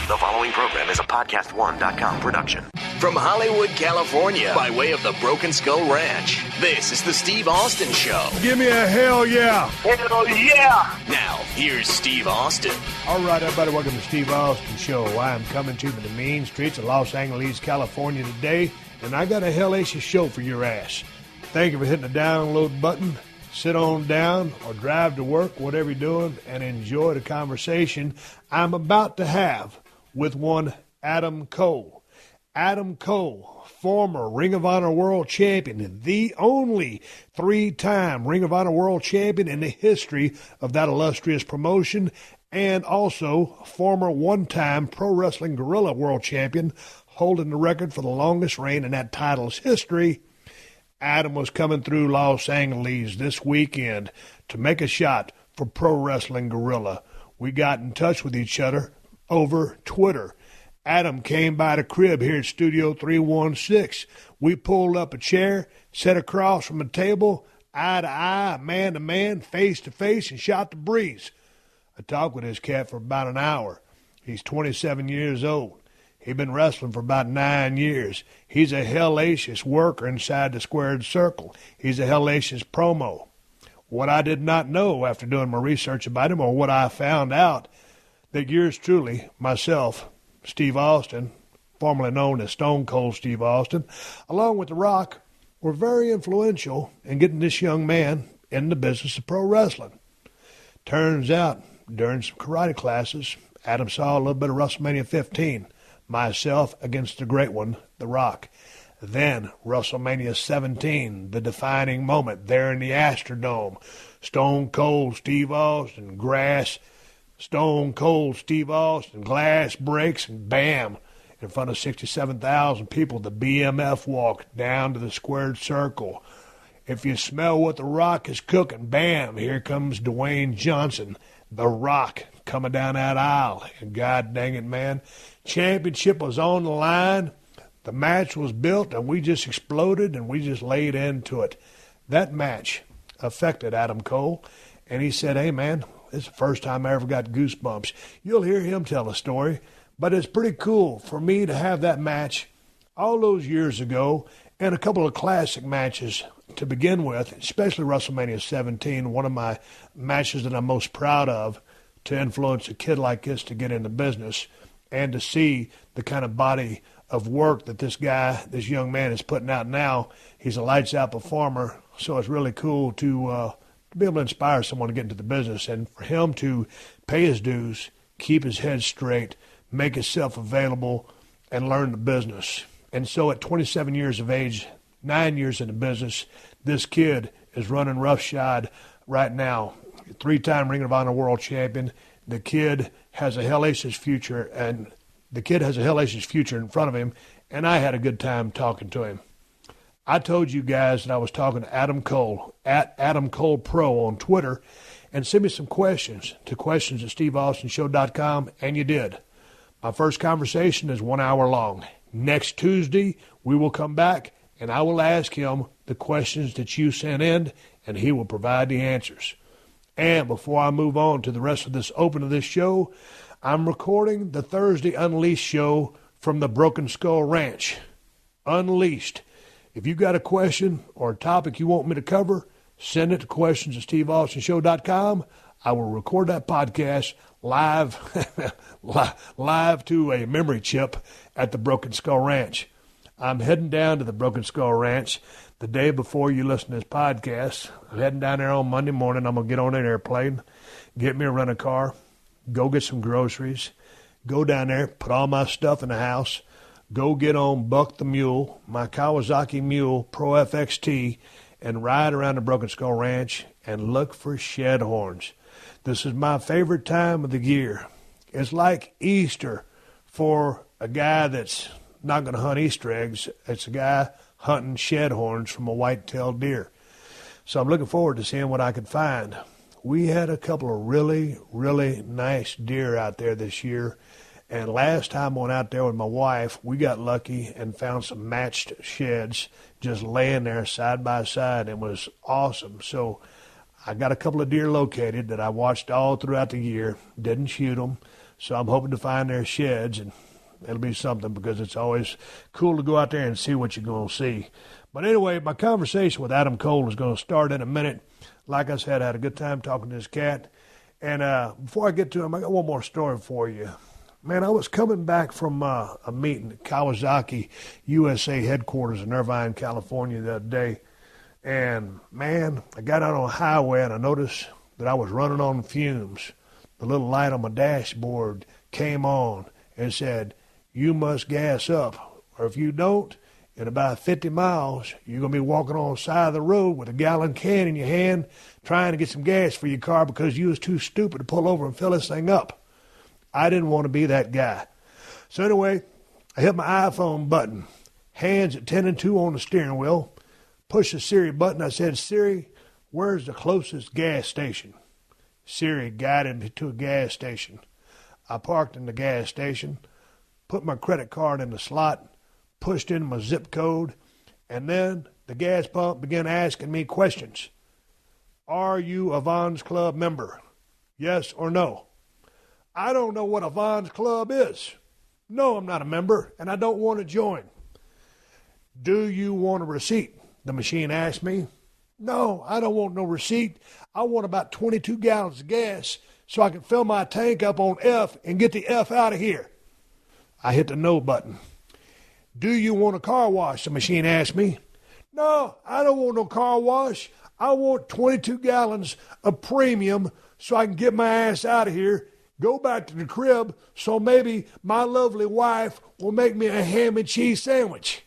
The following program is a PodcastOne.com production. From Hollywood, California, by way of the Broken Skull Ranch, this is the Steve Austin Show. Give me a hell yeah. Hell yeah. Now, here's Steve Austin. All right, everybody, welcome to Steve Austin Show. I am coming to you from the mean streets of Los Angeles, California today, and I got a hellacious show for your ass. Thank you for hitting the download button. Sit on down or drive to work, whatever you're doing, and enjoy the conversation I'm about to have with one Adam Cole. Adam Cole, former Ring of Honor World Champion, the only three-time Ring of Honor World Champion in the history of that illustrious promotion, and also former one-time Pro Wrestling Guerrilla World Champion, holding the record for the longest reign in that title's history. Adam was coming through Los Angeles this weekend to make a shot for Pro Wrestling Guerrilla. We got in touch with each other over Twitter. Adam came by the crib here at Studio 316. We pulled up a chair, sat across from a table, eye to eye, man to man, face to face, and shot the breeze. I talked with this cat for about an hour. He's 27 years old. He's been wrestling for about 9 years. He's a hellacious worker inside the squared circle. He's a hellacious promo. What I did not know after doing my research about him, or what I found out, that yours truly, myself, Steve Austin, formerly known as Stone Cold Steve Austin, along with The Rock, were very influential in getting this young man in the business of pro wrestling. Turns out, during some karate classes, Adam saw a little bit of WrestleMania 15. Myself against the great one, The Rock. Then WrestleMania 17, the defining moment there in the Astrodome. Stone Cold Steve Austin, grass. Stone Cold Steve Austin, glass breaks, and bam, in front of 67,000 people, the BMF walk down to the squared circle. If you smell what The Rock is cooking, bam, here comes Dwayne Johnson, The Rock, coming down that aisle. And God dang it, man, championship was on the line. The match was built, and we just exploded, and we just laid into it. That match affected Adam Cole, and he said, hey, man, this is the first time I ever got goosebumps. You'll hear him tell a story, but it's pretty cool for me to have that match all those years ago and a couple of classic matches to begin with, especially WrestleMania 17, one of my matches that I'm most proud of, to influence a kid like this to get into business and to see the kind of body of work that this young man is putting out now. He's a lights-out performer, so it's really cool to be able to inspire someone to get into the business and for him to pay his dues, keep his head straight, make himself available, and learn the business. And so at 27 years of age, 9 years in the business, this kid is running roughshod right now. Three-time Ring of Honor World Champion. The kid has a hellacious future, and the kid has a hellacious future in front of him, and I had a good time talking to him. I told you guys that I was talking to Adam Cole, at Adam Cole Pro on Twitter, and send me some questions to questions@steveaustinshow.com, and you did. My first conversation is 1 hour long. Next Tuesday, we will come back, and I will ask him the questions that you sent in, and he will provide the answers. And before I move on to the rest of this open of this show, I'm recording the Thursday Unleashed show from the Broken Skull Ranch. Unleashed. If you've got a question or a topic you want me to cover, send it to questions@steveaustinshow.com. I will record that podcast live to a memory chip at the Broken Skull Ranch. I'm heading down to the Broken Skull Ranch the day before you listen to this podcast. I'm heading down there on Monday morning. I'm going to get on an airplane, get me a rental car, go get some groceries, go down there, put all my stuff in the house, go get on Buck the Mule, my Kawasaki Mule Pro FXT, and ride around the Broken Skull Ranch and look for shed horns. This is my favorite time of the year. It's like Easter for a guy that's not going to hunt Easter eggs. It's a guy hunting shed horns from a white-tailed deer. So I'm looking forward to seeing what I can find. We had a couple of really, really nice deer out there this year. And last time I went out there with my wife, we got lucky and found some matched sheds just laying there side by side. It was awesome. So I got a couple of deer located that I watched all throughout the year, didn't shoot them, So I'm hoping to find their sheds, and it'll be something because it's always cool to go out there and see what you're going to see. But anyway, my conversation with Adam Cole is going to start in a minute. Like I said, I had a good time talking to this cat. And before I get to him, I got one more story for you. Man, I was coming back from a meeting at Kawasaki USA headquarters in Irvine, California the other day. And, man, I got out on the highway and I noticed that I was running on fumes. The little light on my dashboard came on and said, "You must gas up, or if you don't, in about 50 miles, you're going to be walking on the side of the road with a gallon can in your hand trying to get some gas for your car because you was too stupid to pull over and fill this thing up." I didn't want to be that guy. So anyway, I hit my iPhone button, hands at 10 and 2 on the steering wheel, push the Siri button. I said, "Siri, where's the closest gas station?" Siri guided me to a gas station. I parked in the gas station, put my credit card in the slot, pushed in my zip code, and then the gas pump began asking me questions. "Are you a Vons Club member? Yes or no?" I don't know what a Vons Club is. No, I'm not a member, and I don't want to join. "Do you want a receipt?" the machine asked me. No, I don't want no receipt. I want about 22 gallons of gas so I can fill my tank up on F and get the F out of here. I hit the no button. "Do you want a car wash?" the machine asked me. No, I don't want no car wash. I want 22 gallons of premium so I can get my ass out of here, go back to the crib so maybe my lovely wife will make me a ham and cheese sandwich.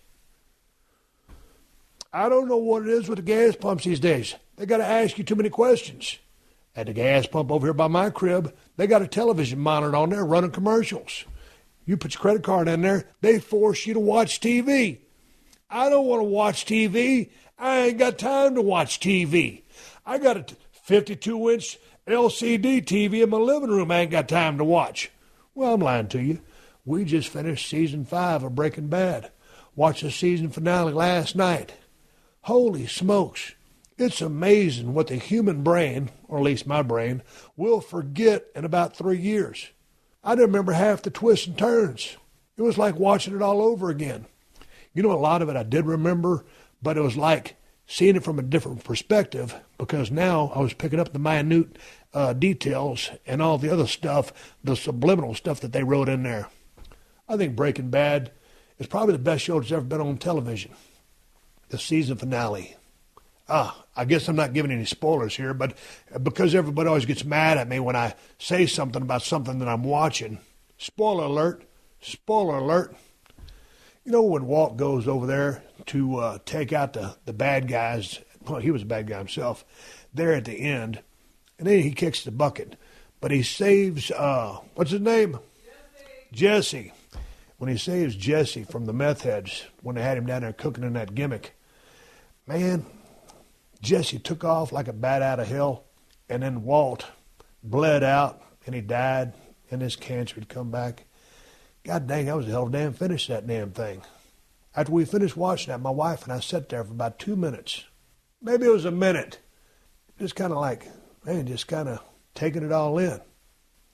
I don't know what it is with the gas pumps these days. They got to ask you too many questions. At the gas pump over here by my crib, they got a television monitor on there running commercials. You put your credit card in there, they force you to watch TV. I don't want to watch TV. I ain't got time to watch TV. I got a 52-inch LCD TV in my living room I ain't got time to watch. Well, I'm lying to you. We just finished season 5 of Breaking Bad. Watched the season finale last night. Holy smokes. It's amazing what the human brain, or at least my brain, will forget in about 3 years. I didn't remember half the twists and turns. It was like watching it all over again. You know, a lot of it I did remember, but it was like seeing it from a different perspective because now I was picking up the minute details and all the other stuff, the subliminal stuff that they wrote in there. I think Breaking Bad is probably the best show that's ever been on television. The season finale. I guess I'm not giving any spoilers here, but because everybody always gets mad at me when I say something about something that I'm watching. Spoiler alert. Spoiler alert. You know when Walt goes over there to take out the bad guys, well, he was a bad guy himself, there at the end, and then he kicks the bucket. But he saves, what's his name? Jesse. When he saves Jesse from the meth heads, when they had him down there cooking in that gimmick, man, Jesse took off like a bat out of hell, and then Walt bled out, and he died, and his cancer had come back. God dang, that was a hell of a damn finish, that damn thing. After we finished watching that, my wife and I sat there for about 2 minutes. Maybe it was a minute. Just kind of like, man, just kind of taking it all in.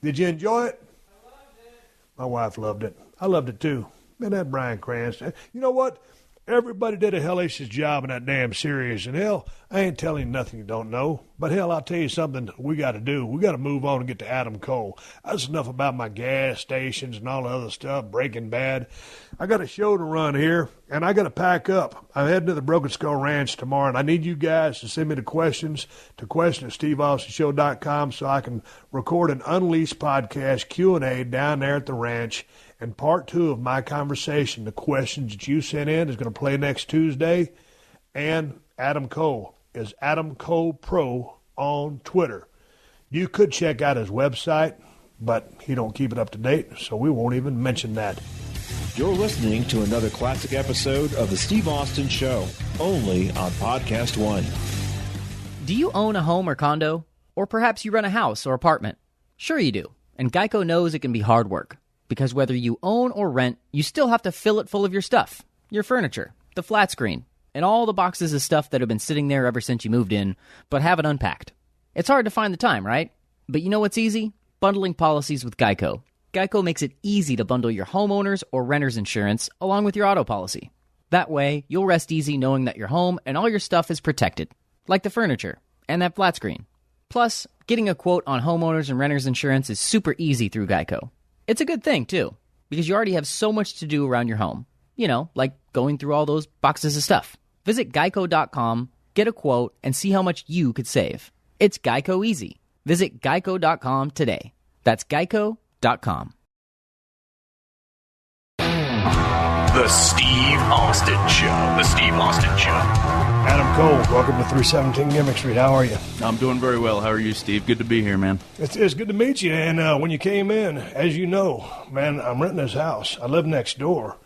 Did you enjoy it? I loved it. My wife loved it. I loved it too. Man, that Bryan Cranston. You know what? Everybody did a hellacious job in that damn series. And hell, I ain't telling you nothing you don't know. But hell, I'll tell you something we got to do. We got to move on and get to Adam Cole. That's enough about my gas stations and all the other stuff, Breaking Bad. I got a show to run here, and I got to pack up. I'm heading to the Broken Skull Ranch tomorrow, and I need you guys to send me the questions to question@steveaustonshow.com so I can record an Unleashed podcast Q&A down there at the ranch. And part 2 of my conversation, the questions that you sent in, is going to play next Tuesday. And Adam Cole is Adam Cole Pro on Twitter. You could check out his website, but he don't keep it up to date, so we won't even mention that. You're listening to another classic episode of The Steve Austin Show, only on PodcastOne. Do you own a home or condo? Or perhaps you rent a house or apartment? Sure you do, and Geico knows it can be hard work. Because whether you own or rent, you still have to fill it full of your stuff. Your furniture, the flat screen, and all the boxes of stuff that have been sitting there ever since you moved in, but haven't unpacked. It's hard to find the time, right? But you know what's easy? Bundling policies with Geico. Geico makes it easy to bundle your homeowner's or renter's insurance along with your auto policy. That way, you'll rest easy knowing that your home and all your stuff is protected, like the furniture and that flat screen. Plus, getting a quote on homeowners and renters insurance is super easy through Geico. It's a good thing, too, because you already have so much to do around your home. You know, like going through all those boxes of stuff. Visit geico.com, get a quote, and see how much you could save. It's Geico easy. Visit geico.com today. That's geico.com. The Steve Austin Show. The Steve Austin Show. Adam Cole, welcome to 317 Gimmick Street. How are you? I'm doing very well. How are you, Steve? Good to be here, man. It's good to meet you. And when you came in, as you know, man, I'm renting this house. I live next door.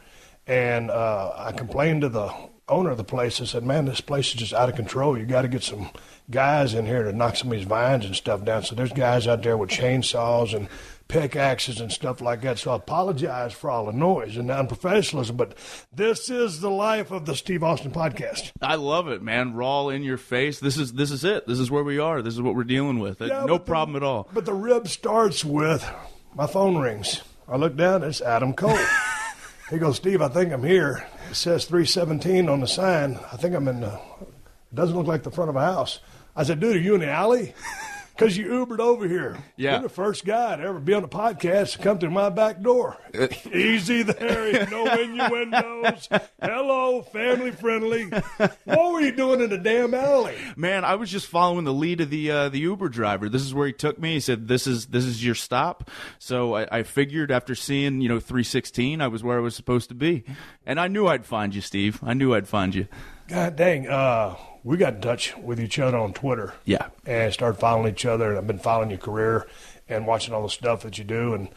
And I complained to the owner of the place. I said, man, this place is just out of control. You got to get some guys in here to knock some of these vines and stuff down. So there's guys out there with chainsaws and pickaxes and stuff like that. So I apologize for all the noise and the unprofessionalism, but this is the life of the Steve Austin podcast. I love it, man. Raw in your face. This is it. This is where we are. This is what we're dealing with. Yeah, no problem at all. But the rib starts with my phone rings. I look down, it's Adam Cole. He goes, Steve, I think I'm here. It says 317 on the sign. I think I'm in it doesn't look like the front of a house. I said, dude, are you in the alley? Because you Ubered over here. Yeah. You're the first guy to ever be on a podcast to come through my back door. Easy there. No innuendos. Hello, family friendly. What were you doing in the damn alley? Man, I was just following the lead of the Uber driver. This is where he took me. He said, this is your stop. So I figured after seeing, 316, I was where I was supposed to be. And I knew I'd find you, Steve. I knew I'd find you. God dang. We got in touch with each other on Twitter. Yeah. And started following each other. And I've been following your career and watching all the stuff that you do. And,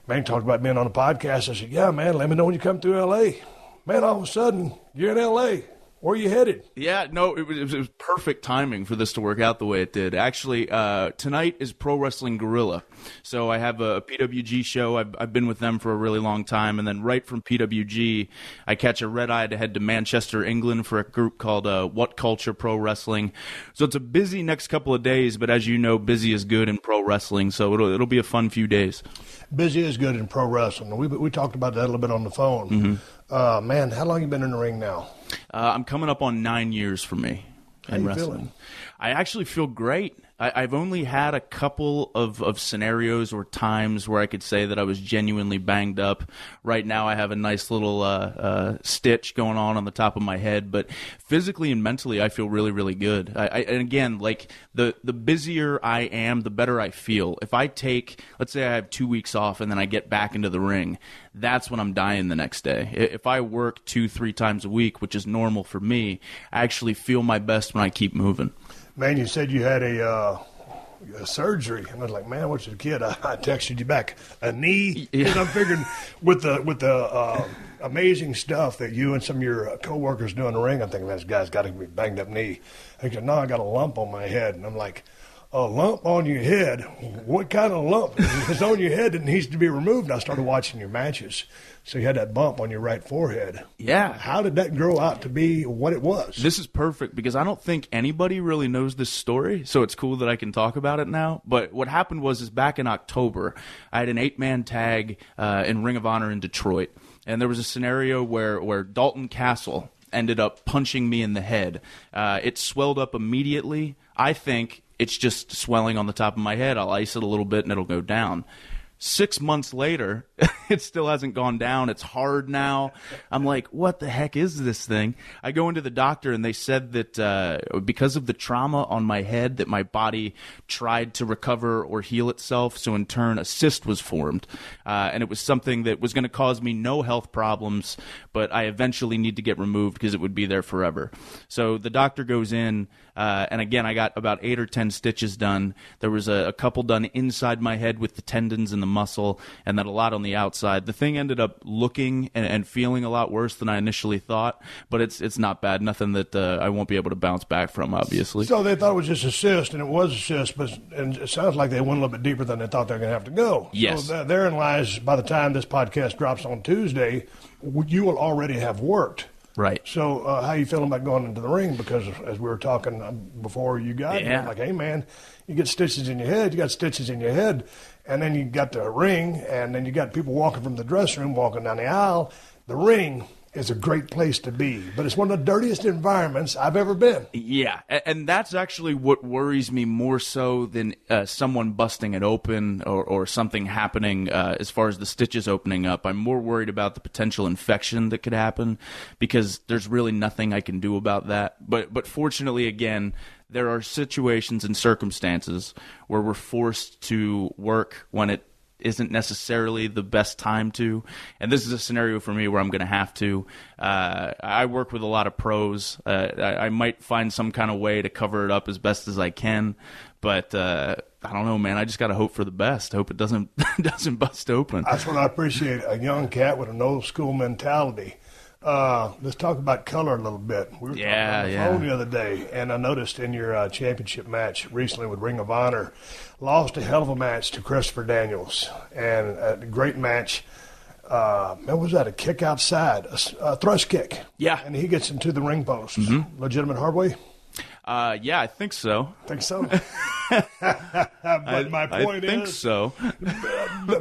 man, talked about being on a podcast. I said, yeah, man, let me know when you come through L.A. Man, all of a sudden, you're in L.A. Where are you headed? Yeah, no, it was perfect timing for this to work out the way it did. Actually, tonight is Pro Wrestling Guerrilla. So I have a PWG show. I've been with them for a really long time. And then right from PWG, I catch a red-eye to head to Manchester, England for a group called What Culture Pro Wrestling. So it's a busy next couple of days, but as you know, busy is good in pro wrestling. So it'll be a fun few days. Busy is good in pro wrestling. We talked about that a little bit on the phone. Mm-hmm. Man, how long you been in the ring now? I'm coming up on 9 years for me in wrestling. Feeling? I actually feel great. I've only had a couple of scenarios or times where I could say that I was genuinely banged up. Right now I have a nice little stitch going on the top of my head, but physically and mentally I feel really, really good. And again, like the busier I am, the better I feel. If I take, let's say I have 2 weeks off and then I get back into the ring, that's when I'm dying the next day. If I work 2-3 times a week, which is normal for me, I actually feel my best when I keep moving. Man, you said you had a surgery, and I was like, man, what's the kid? I texted you back, a knee, because I'm figuring with the amazing stuff that you and some of your coworkers do in the ring, I'm thinking, man, this guy's got to be banged up knee. He said, no, I got a lump on my head, and I'm like, a lump on your head? What kind of lump? It's on your head that needs to be removed. And I started watching your matches. So you had that bump on your right forehead. Yeah. How did that grow out to be what it was? This is perfect because I don't think anybody really knows this story, so it's cool that I can talk about it now. But what happened was back in October, I had an 8-man tag in Ring of Honor in Detroit. And there was a scenario where Dalton Castle ended up punching me in the head. It swelled up immediately. I think it's just swelling on the top of my head. I'll ice it a little bit and it'll go down. 6 months later, it still hasn't gone down. It's hard now. I'm like, what the heck is this thing? I go into the doctor and they said that because of the trauma on my head that my body tried to recover or heal itself, so in turn a cyst was formed. And it was something that was going to cause me no health problems, but I eventually need to get removed because it would be there forever. So the doctor goes in, and again, I got about 8 or 10 stitches done. There was a couple done inside my head with the tendons and the muscle, and then a lot on the outside. The thing ended up looking and feeling a lot worse than I initially thought, but it's not bad. Nothing that I won't be able to bounce back from, obviously. So they thought it was just a cyst, and it was a cyst, and it sounds like they went a little bit deeper than they thought they were going to have to go. Yes. So therein lies, by the time this podcast drops on Tuesday, you will already have worked Right. So how you feeling about going into the ring? Because as we were talking before you got here, like, hey, man, you get stitches in your head, you got stitches in your head, and then you got the ring, and then you got people walking from the dressing room, walking down the aisle. The ring is a great place to be, but it's one of the dirtiest environments I've ever been. Yeah, and that's actually what worries me more so than someone busting it open or something happening as far as the stitches opening up. I'm more worried about the potential infection that could happen because there's really nothing I can do about that. But fortunately, again, there are situations and circumstances where we're forced to work when it isn't necessarily the best time to, and this is a scenario for me where I'm going to have to. I work with a lot of pros. I might find some kind of way to cover it up as best as I can, but I don't know, man. I just got to hope for the best. Hope it doesn't bust open. That's what I appreciate, a young cat with an old school mentality. Let's talk about color a little bit. We were talking on the phone the other day, and I noticed in your championship match recently with Ring of Honor, lost a hell of a match to Christopher Daniels, and a great match. Man, was that a kick outside, a thrust kick? Yeah. And he gets into the ring post. Legitimate hard way? Yeah, I think so. Think so? But my point is, I think so.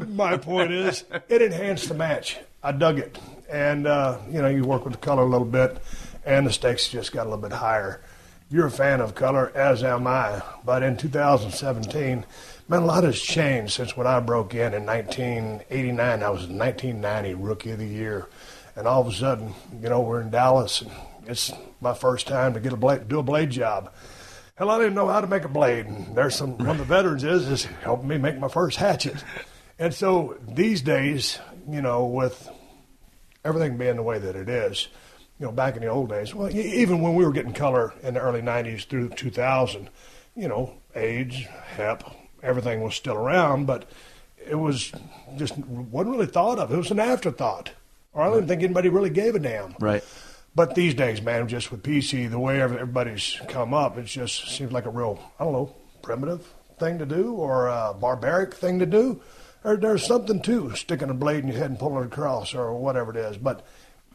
My point is, it enhanced the match. I dug it. And, you work with the color a little bit, and the stakes just got a little bit higher. You're a fan of color, as am I. But in 2017, man, a lot has changed since when I broke in 1989. I was a 1990 Rookie of the Year. And all of a sudden, we're in Dallas, and it's my first time to do a blade job. Hell, I didn't know how to make a blade. And there's one of the veterans is helping me make my first hatchet. And so these days, with everything being the way that it is, back in the old days, well, even when we were getting color in the early 90s through 2000, AIDS, HEP, everything was still around, but it wasn't really thought of. It was an afterthought. Or I don't think anybody really gave a damn. Right. But these days, man, just with PC, the way everybody's come up, it just seems like a real, primitive thing to do or a barbaric thing to do. There's something to sticking a blade in your head and pulling it across or whatever it is. But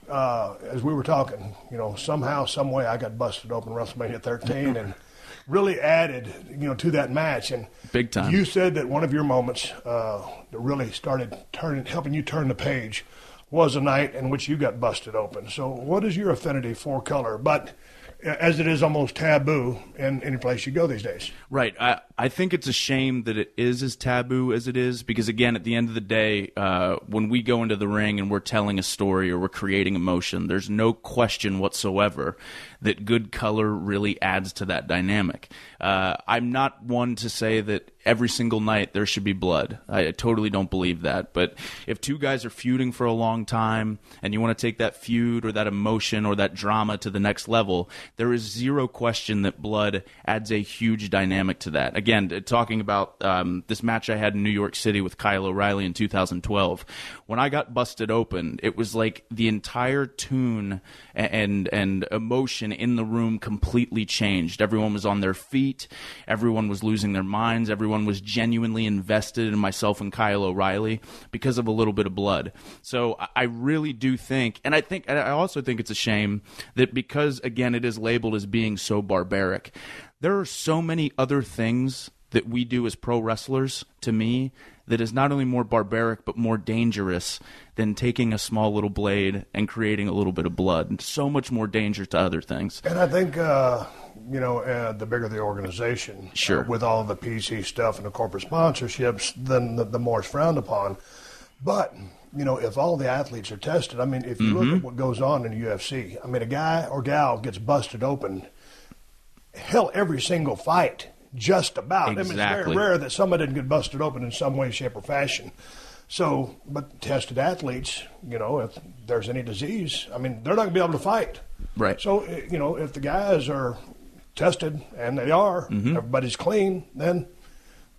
as we were talking, somehow, some way I got busted open WrestleMania 13 and really added, to that match. And big time. You said that one of your moments that really started helping you turn the page was a night in which you got busted open. So what is your affinity for color? But as it is almost taboo in any place you go these days. Right. I think it's a shame that it is as taboo as it is because, again, at the end of the day, when we go into the ring and we're telling a story or we're creating emotion, there's no question whatsoever that good color really adds to that dynamic. I'm not one to say that every single night there should be blood. I totally don't believe that. But if two guys are feuding for a long time and you want to take that feud or that emotion or that drama to the next level, there is zero question that blood adds a huge dynamic to that. Again, talking about this match I had in New York City with Kyle O'Reilly in 2012, when I got busted open, it was like the entire tune and emotion in the room completely changed. Everyone was on their feet. Everyone was losing their minds. Everyone was genuinely invested in myself and Kyle O'Reilly because of a little bit of blood. So I really do think, and I also think it's a shame that because, again, it is labeled as being so barbaric, there are so many other things that we do as pro wrestlers, to me, that is not only more barbaric but more dangerous than taking a small little blade and creating a little bit of blood. And so much more danger to other things. And I think, the bigger the organization, sure, with all the PC stuff and the corporate sponsorships, then the more it's frowned upon. But, if all the athletes are tested, if you look at what goes on in the UFC, a guy or gal gets busted open, hell, every single fight. Just about. Exactly. It's very rare that somebody didn't get busted open in some way, shape, or fashion. So, but tested athletes, if there's any disease, they're not going to be able to fight. Right. So, if the guys are tested, and they are, everybody's clean, then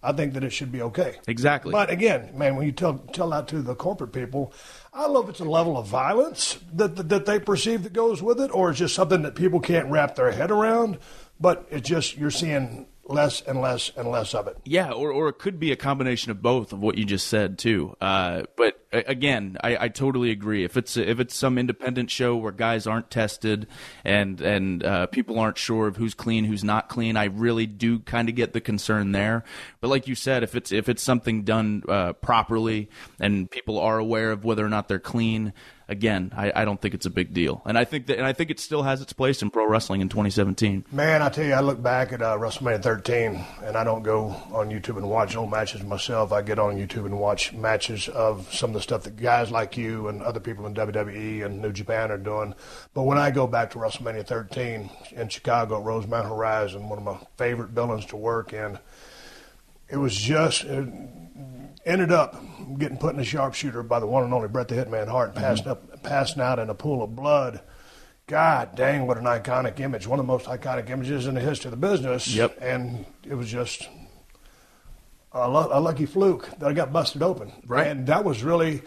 I think that it should be okay. Exactly. But again, man, when you tell that to the corporate people, I don't know if it's a level of violence that they perceive that goes with it, or it's just something that people can't wrap their head around. But it's just, you're seeing less and less and less of it. Yeah, or it could be a combination of both of what you just said too. But again, I totally agree. If it's some independent show where guys aren't tested and people aren't sure of who's clean, who's not clean, I really do kind of get the concern there. But like you said, if it's something done properly and people are aware of whether or not they're clean, again, I don't think it's a big deal. And I think it still has its place in pro wrestling in 2017. Man, I tell you, I look back at WrestleMania 13, and I don't go on YouTube and watch old matches myself. I get on YouTube and watch matches of some of the stuff that guys like you and other people in WWE and New Japan are doing. But when I go back to WrestleMania 13 in Chicago at Rosemount Horizon, one of my favorite buildings to work in, it was just... ended up getting put in a sharpshooter by the one and only Bret the Hitman Hart, passing out in a pool of blood. God dang, what an iconic image. One of the most iconic images in the history of the business. Yep. And it was just a lucky fluke that I got busted open. Right. And that was really,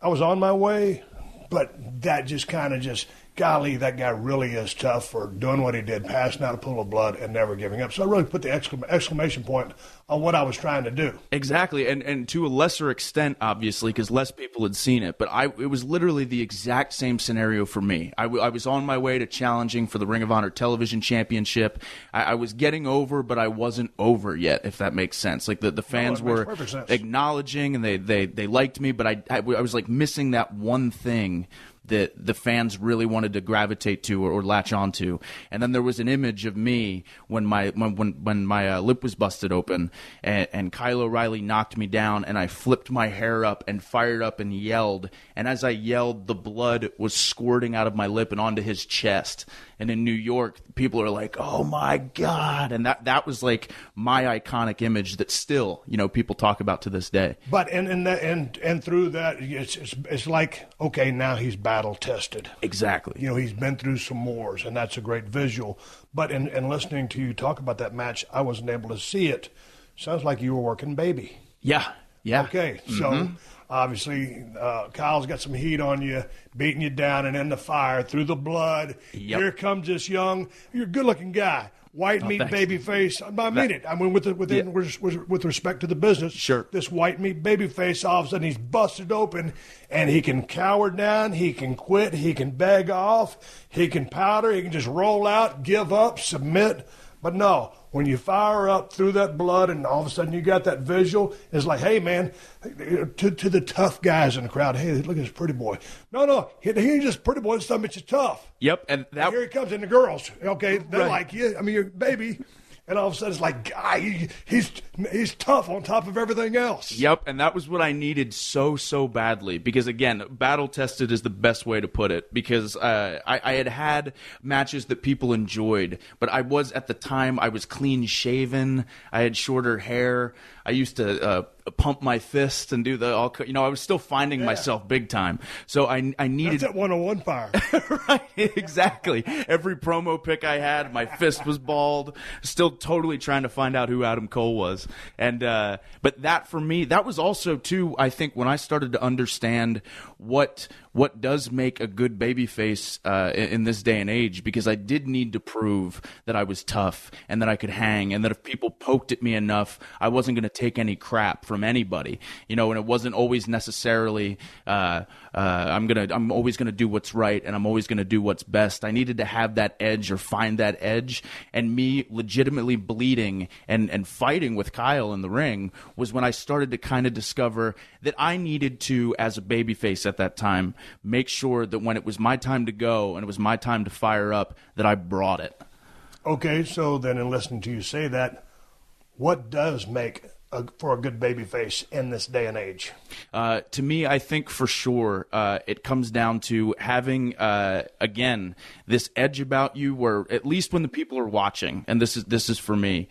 I was on my way, but that just kind of golly, that guy really is tough for doing what he did, passing out a pool of blood and never giving up. So I really put the exclamation point on what I was trying to do. Exactly, and to a lesser extent, obviously, because less people had seen it. But it was literally the exact same scenario for me. I was on my way to challenging for the Ring of Honor Television Championship. I was getting over, but I wasn't over yet, if that makes sense. Like the fans were acknowledging, and they liked me, but I was like missing that one thing that the fans really wanted to gravitate to or latch onto. And then there was an image of me when my lip was busted open, and Kyle O'Reilly knocked me down, and I flipped my hair up and fired up and yelled. And as I yelled, the blood was squirting out of my lip and onto his chest. And in New York, people are like, "Oh my God!" And that was like my iconic image that still, people talk about to this day. But and through that, it's like, okay, now he's battle tested. Exactly. He's been through some wars, and that's a great visual. But in listening to you talk about that match, I wasn't able to see it. Sounds like you were working baby. Yeah. Okay, so obviously Kyle's got some heat on you, beating you down and in the fire through the blood. Yep. Here comes this you're a good-looking guy. White meat baby face. I mean it. I mean, with respect to the business, sure. This white meat baby face, all of a sudden he's busted open, and he can cower down, he can quit, he can beg off, he can powder, he can just roll out, give up, submit. But no, when you fire up through that blood and all of a sudden you got that visual, it's like, hey, man, to the tough guys in the crowd, hey, look at this pretty boy. No, he ain't just pretty boy, this son bitch is tough. Yep. And here he comes, and the girls, okay, they're right. like, yeah, I mean, you're a baby. And all of a sudden, it's like, guy, he's tough on top of everything else. Yep, and that was what I needed so badly. Because, again, battle-tested is the best way to put it. Because I had matches that people enjoyed. But at the time, I was clean-shaven. I had shorter hair. I used to pump my fist and do I was still finding myself big time. So I needed... That's that 101 fire. Right, exactly. Every promo pic I had, my fist was bald. Still totally trying to find out who Adam Cole was. And but that, for me, that was also, too, I think, when I started to understand what does make a good babyface in this day and age, because I did need to prove that I was tough and that I could hang, and that if people poked at me enough, I wasn't going to take any crap from anybody, and it wasn't always necessarily I'm always gonna do what's right, and I'm always gonna do what's best. I needed to have that edge, or find that edge, and me legitimately bleeding and fighting with Kyle in the ring was when I started to kind of discover that I needed to, as a babyface at that time, make sure that when it was my time to go and it was my time to fire up, that I brought it. Okay, so then in listening to you say that, what does make for a good babyface in this day and age? To me, I think for sure it comes down to having, again, this edge about you where, at least when the people are watching, and this is for me,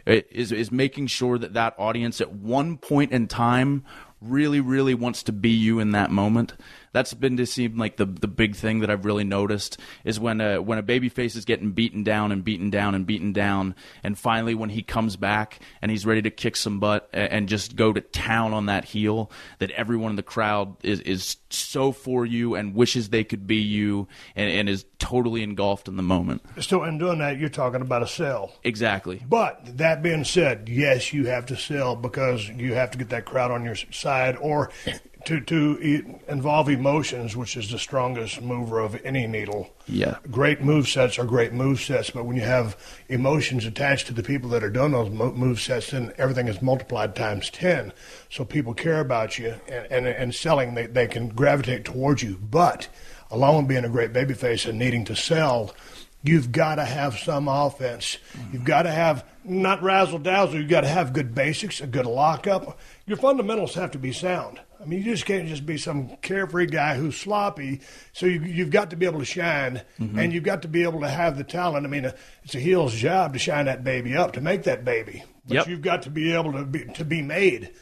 is making sure that audience at one point in time really, really wants to be you in that moment. That's been to seem like the big thing that I've really noticed is when a babyface is getting beaten down and beaten down and beaten down, and finally when he comes back and he's ready to kick some butt and just go to town on that heel, that everyone in the crowd is so for you and wishes they could be you and is totally engulfed in the moment. So in doing that, you're talking about a sell. Exactly. But that being said, yes, you have to sell because you have to get that crowd on your side, or to involve emotions, which is the strongest mover of any needle. Yeah. Great move sets are great move sets, but when you have emotions attached to the people that are doing those move sets, then everything is multiplied times 10. So people care about you, and selling, they can gravitate towards you. But along with being a great babyface and needing to sell, you've got to have some offense. You've got to have, not razzle-dazzle, you've got to have good basics, a good lockup. Your fundamentals have to be sound. I mean, you just can't just be some carefree guy who's sloppy. So you've got to be able to shine, and you've got to be able to have the talent. I mean, it's a heel's job to shine that baby up, to make that baby. But you've got to be able to be made,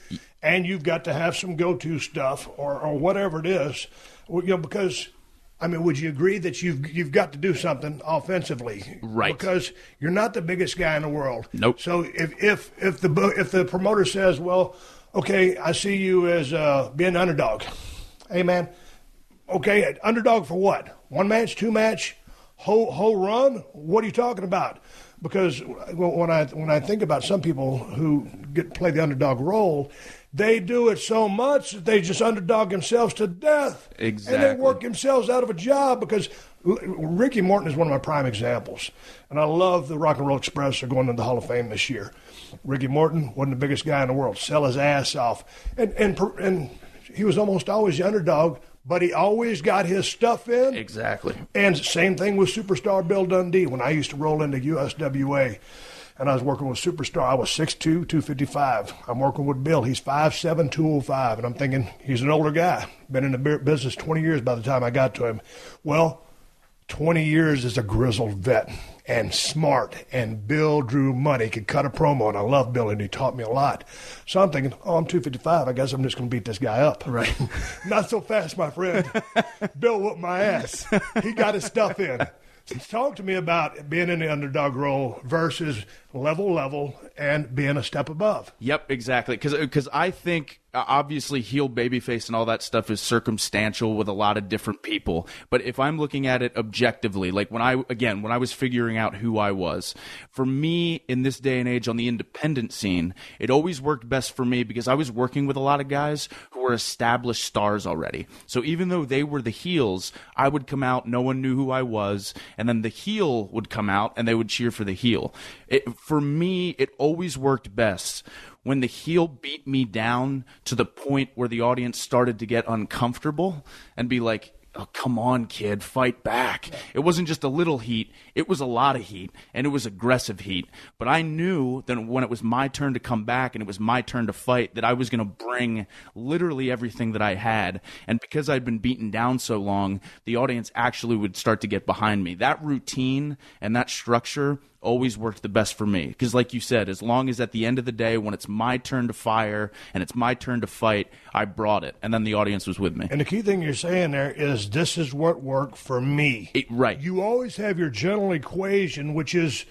and you've got to have some go-to stuff or whatever it is, because – I mean, would you agree that you've got to do something offensively? Right. Because you're not the biggest guy in the world. Nope. So if the promoter says, well, okay, I see you as being an underdog. Hey, man, okay, underdog for what? One match, two match, whole run? What are you talking about? Because when I think about some people who play the underdog role, they do it so much that they just underdog themselves to death. Exactly. And they work themselves out of a job, because Ricky Morton is one of my prime examples. And I love the Rock and Roll Express are going into the Hall of Fame this year. Ricky Morton wasn't the biggest guy in the world, sell his ass off. And he was almost always the underdog, but he always got his stuff in. Exactly. And same thing with Superstar Bill Dundee. When I used to roll into USWA, and I was working with Superstar, I was 6'2", 255. I'm working with Bill. He's 5'7", 205. And I'm thinking, he's an older guy. Been in the business 20 years by the time I got to him. Well, 20 years as a grizzled vet and smart. And Bill drew money, could cut a promo. And I love Bill, and he taught me a lot. So I'm thinking, I'm 255. I guess I'm just going to beat this guy up. Right. Not so fast, my friend. Bill whooped my ass. He got his stuff in. Talk to me about being in the underdog role versus level and being a step above. Yep, exactly. Because I think obviously heel babyface and all that stuff is circumstantial with a lot of different people. But if I'm looking at it objectively, like when I was figuring out who I was, for me in this day and age on the independent scene, it always worked best for me because I was working with a lot of guys who were established stars already. So even though they were the heels, I would come out, no one knew who I was, and then the heel would come out and they would cheer for the heel. For me, it always worked best when the heel beat me down to the point where the audience started to get uncomfortable and be like, oh, come on, kid, fight back. It wasn't just a little heat. It was a lot of heat, and it was aggressive heat. But I knew that when it was my turn to come back and it was my turn to fight, that I was going to bring literally everything that I had. And because I'd been beaten down so long, the audience actually would start to get behind me. That routine and that structure always worked the best for me. Because like you said, as long as at the end of the day, when it's my turn to fire and it's my turn to fight, I brought it. And then the audience was with me. And the key thing you're saying there is this is what worked for me. Right. You always have your general equation, which is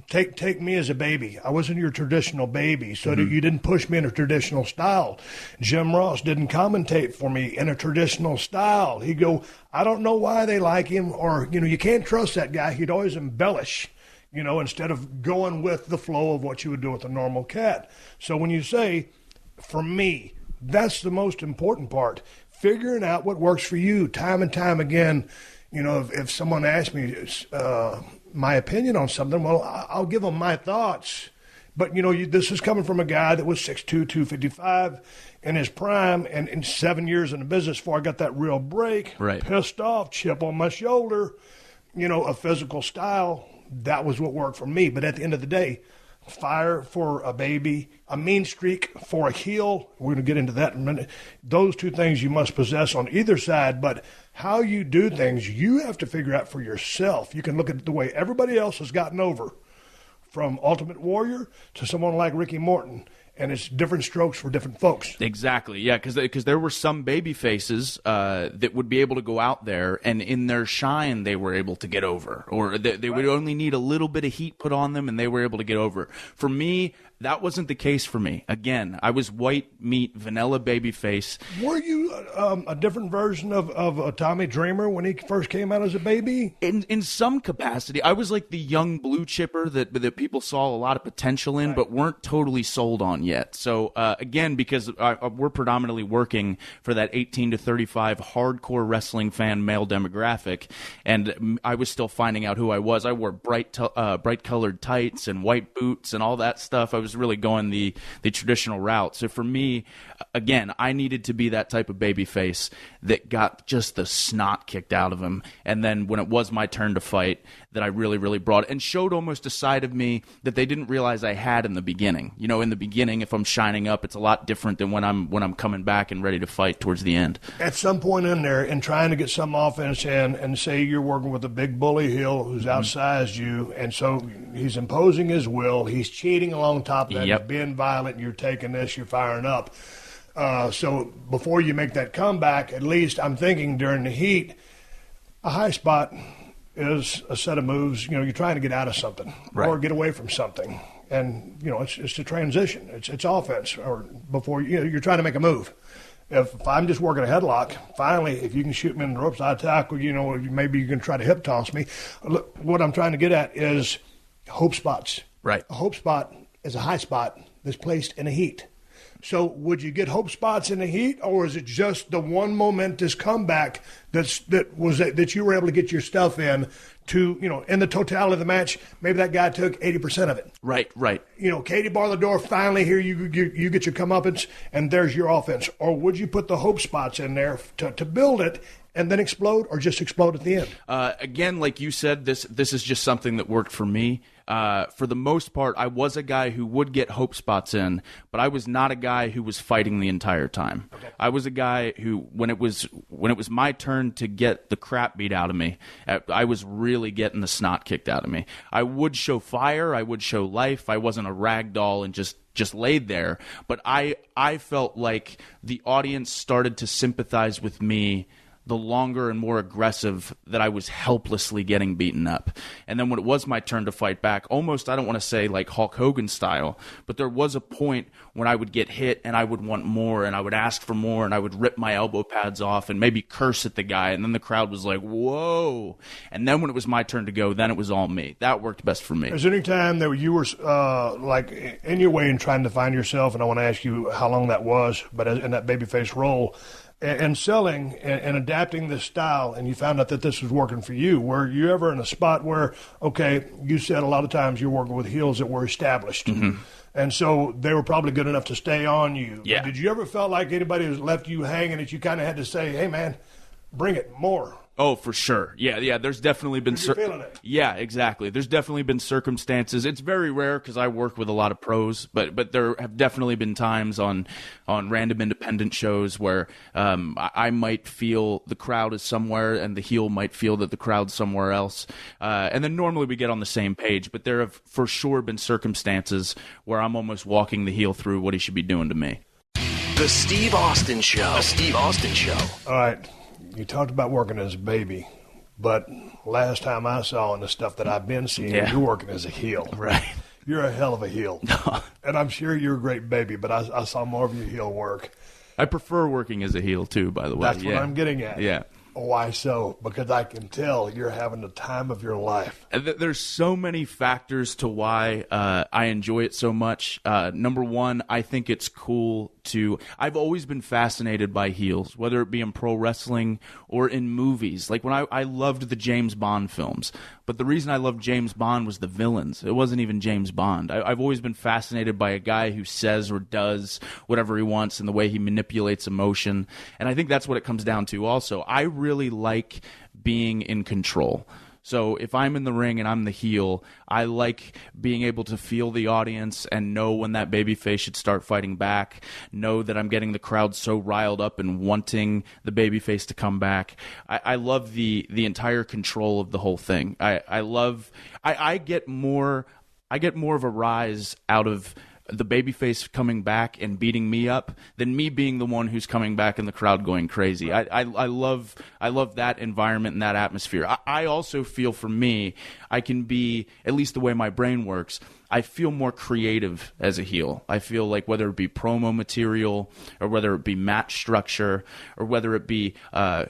take me as a baby. I wasn't your traditional baby, so that you didn't push me in a traditional style. Jim Ross didn't commentate for me in a traditional style. He'd go, I don't know why they like him, or, you can't trust that guy. He'd always embellish, instead of going with the flow of what you would do with a normal cat. So when you say, for me, that's the most important part. Figuring out what works for you time and time again. If someone asks me my opinion on something, well, I'll give them my thoughts. But, this is coming from a guy that was 6'2", 255 in his prime, and in 7 years in the business before I got that real break, right. Pissed off, chip on my shoulder, a physical style. That was what worked for me. But at the end of the day, fire for a baby, a mean streak for a heel. We're going to get into that in a minute. Those two things you must possess on either side, but how you do things, you have to figure out for yourself. You can look at the way everybody else has gotten over, from Ultimate Warrior to someone like Ricky Morton, and it's different strokes for different folks. Exactly, yeah, because there were some baby faces that would be able to go out there, and in their shine, they were able to get over, or they would only need a little bit of heat put on them, and they were able to get over. For me, that wasn't the case for me. Again, I was white meat, vanilla baby face. Were you a different version of Tommy Dreamer when he first came out as a baby? In some capacity, I was like the young blue chipper that people saw a lot of potential in, but weren't totally sold on yet. So again, because we're predominantly working for that 18 to 35 hardcore wrestling fan male demographic, and I was still finding out who I was. I wore bright colored tights and white boots and all that stuff. I was really going the traditional route. So for me, again, I needed to be that type of baby face that got just the snot kicked out of him. And then when it was my turn to fight, that I really, really brought it and showed almost a side of me that they didn't realize I had in the beginning. You know, in the beginning, if I'm shining up, it's a lot different than when I'm coming back and ready to fight towards the end. At some point in there, and trying to get some offense in, and say you're working with a big bully heel who's outsized you, and so he's imposing his will, he's cheating along top of that, he's being violent, you're taking this, you're firing up. So before you make that comeback, at least I'm thinking during the heat, a high spot is a set of moves. You know, you're trying to get out of something or get away from something, and you know it's a transition. It's offense, or before you're trying to make a move. If I'm just working a headlock, finally, if you can shoot me in the ropes, I tackle. You know, maybe you can try to hip toss me. Look, what I'm trying to get at is hope spots. Right. A hope spot is a high spot that's placed in a heat. So would you get hope spots in the heat, or is it just the one momentous comeback that you were able to get your stuff in to, you know, in the totality of the match, maybe that guy took 80% of it. Right. You know, Katie barred the door, finally here you get your comeuppance, and there's your offense. Or would you put the hope spots in there to build it and then explode, or just explode at the end? Again, like you said, this is just something that worked for me. For the most part, I was a guy who would get hope spots in, but I was not a guy who was fighting the entire time. Okay. I was a guy who, when it was my turn to get the crap beat out of me, I was really getting the snot kicked out of me. I would show fire, I would show life. I wasn't a rag doll and just laid there, but I felt like the audience started to sympathize with me the longer and more aggressive that I was helplessly getting beaten up. And then when it was my turn to fight back, almost, I don't want to say like Hulk Hogan style, but there was a point when I would get hit and I would want more, and I would ask for more, and I would rip my elbow pads off and maybe curse at the guy, and then the crowd was like, whoa. And then when it was my turn to go, then it was all me. That worked best for me. Is there any time that you were like in your way in trying to find yourself, and I want to ask you how long that was, but in that babyface role, and selling and adapting this style, and you found out that this was working for you, were you ever in a spot where, okay, you said a lot of times you're working with heels that were established, and so they were probably good enough to stay on you. Yeah. Did you ever felt like anybody was left you hanging that you kind of had to say, hey, man, bring it more? Oh, for sure. Yeah. There's definitely been. You're feeling it. Yeah, exactly. There's definitely been circumstances. It's very rare because I work with a lot of pros, but there have definitely been times on random independent shows where I might feel the crowd is somewhere and the heel might feel that the crowd's somewhere else, and then normally we get on the same page. But there have for sure been circumstances where I'm almost walking the heel through what he should be doing to me. The Steve Austin Show. The Steve Austin Show. All right. You talked about working as a baby, but last time I saw in the stuff that I've been seeing, you're working as a heel. Right. You're a hell of a heel. And I'm sure you're a great baby, but I saw more of your heel work. I prefer working as a heel, too, by the way. That's what I'm getting at. Yeah. Why so? Because I can tell you're having the time of your life. There's so many factors to why I enjoy it so much. Number one, I think it's cool I've always been fascinated by heels, whether it be in pro wrestling or in movies. Like when I loved the James Bond films, but the reason I loved James Bond was the villains. It wasn't even James Bond. I've always been fascinated by a guy who says or does whatever he wants and the way he manipulates emotion. And I think that's what it comes down to also. I really like being in control. So if I'm in the ring and I'm the heel, I like being able to feel the audience and know when that babyface should start fighting back, know that I'm getting the crowd so riled up and wanting the babyface to come back. I love the entire control of the whole thing. I get more of a rise out of the babyface coming back and beating me up than me being the one who's coming back in the crowd going crazy. I love that environment and that atmosphere. I also feel, for me, I can be, at least the way my brain works, I feel more creative as a heel. I feel like whether it be promo material or whether it be match structure or whether it be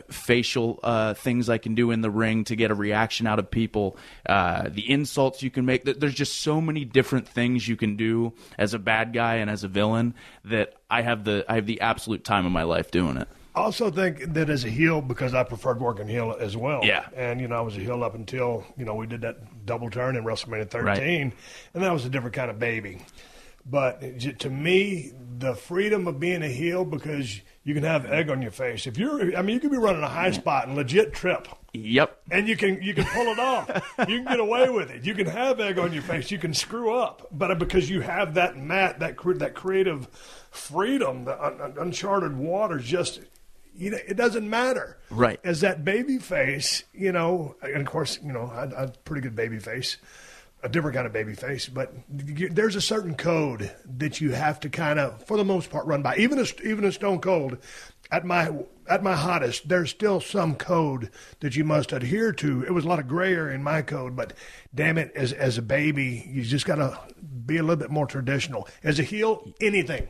facial things I can do in the ring to get a reaction out of people, the insults you can make. There's just so many different things you can do as a bad guy and as a villain that I have the absolute time of my life doing it. I also think that as a heel, because I preferred working heel as well. Yeah. And, I was a heel up until, we did that double turn in WrestleMania 13. Right. And that was a different kind of baby. But to me, the freedom of being a heel, because you can have egg on your face. If you could be running a high spot and legit trip. Yep. And you can pull it off. You can get away with it. You can have egg on your face. You can screw up. But because you have that creative freedom, the uncharted waters, just – it doesn't matter. Right. As that baby face, and of course, I had a pretty good baby face, a different kind of baby face, but there's a certain code that you have to kind of, for the most part, run by. Even a Stone Cold, at my hottest, there's still some code that you must adhere to. It was a lot of gray area in my code, but damn it, as a baby, you just got to be a little bit more traditional. As a heel, anything.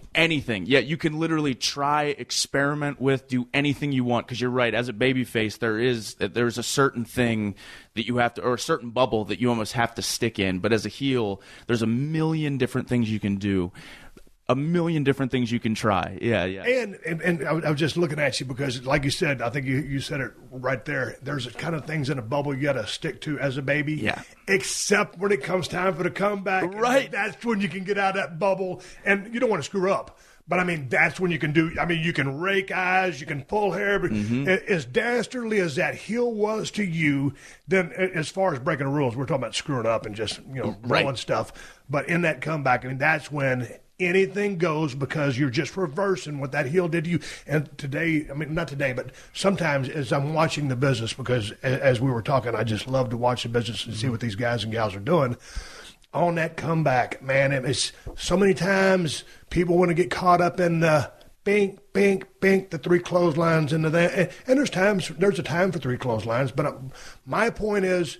Yeah, you can literally try, experiment with, do anything you want, because you're right. As a babyface, there's a certain thing that you have to, or a certain bubble that you almost have to stick in. But as a heel, there's a million different things you can do. A million different things you can try. Yeah. And I was just looking at you because, like you said, I think you said it right there. There's kind of things in a bubble you got to stick to as a baby. Yeah. Except when it comes time for the comeback. Right. That's when you can get out of that bubble. And you don't want to screw up. But, that's when you can do – you can rake eyes, you can pull hair. But as dastardly as that heel was to you, then as far as breaking the rules, we're talking about screwing up and just, rolling stuff. But in that comeback, that's when – anything goes, because you're just reversing what that heel did to you. And today, not today, but sometimes as I'm watching the business, because as we were talking, I just love to watch the business and see what these guys and gals are doing. On that comeback, man, it's so many times people want to get caught up in the bink, bink, bink, the three clotheslines into that. And there's a time for three clotheslines. But my point is,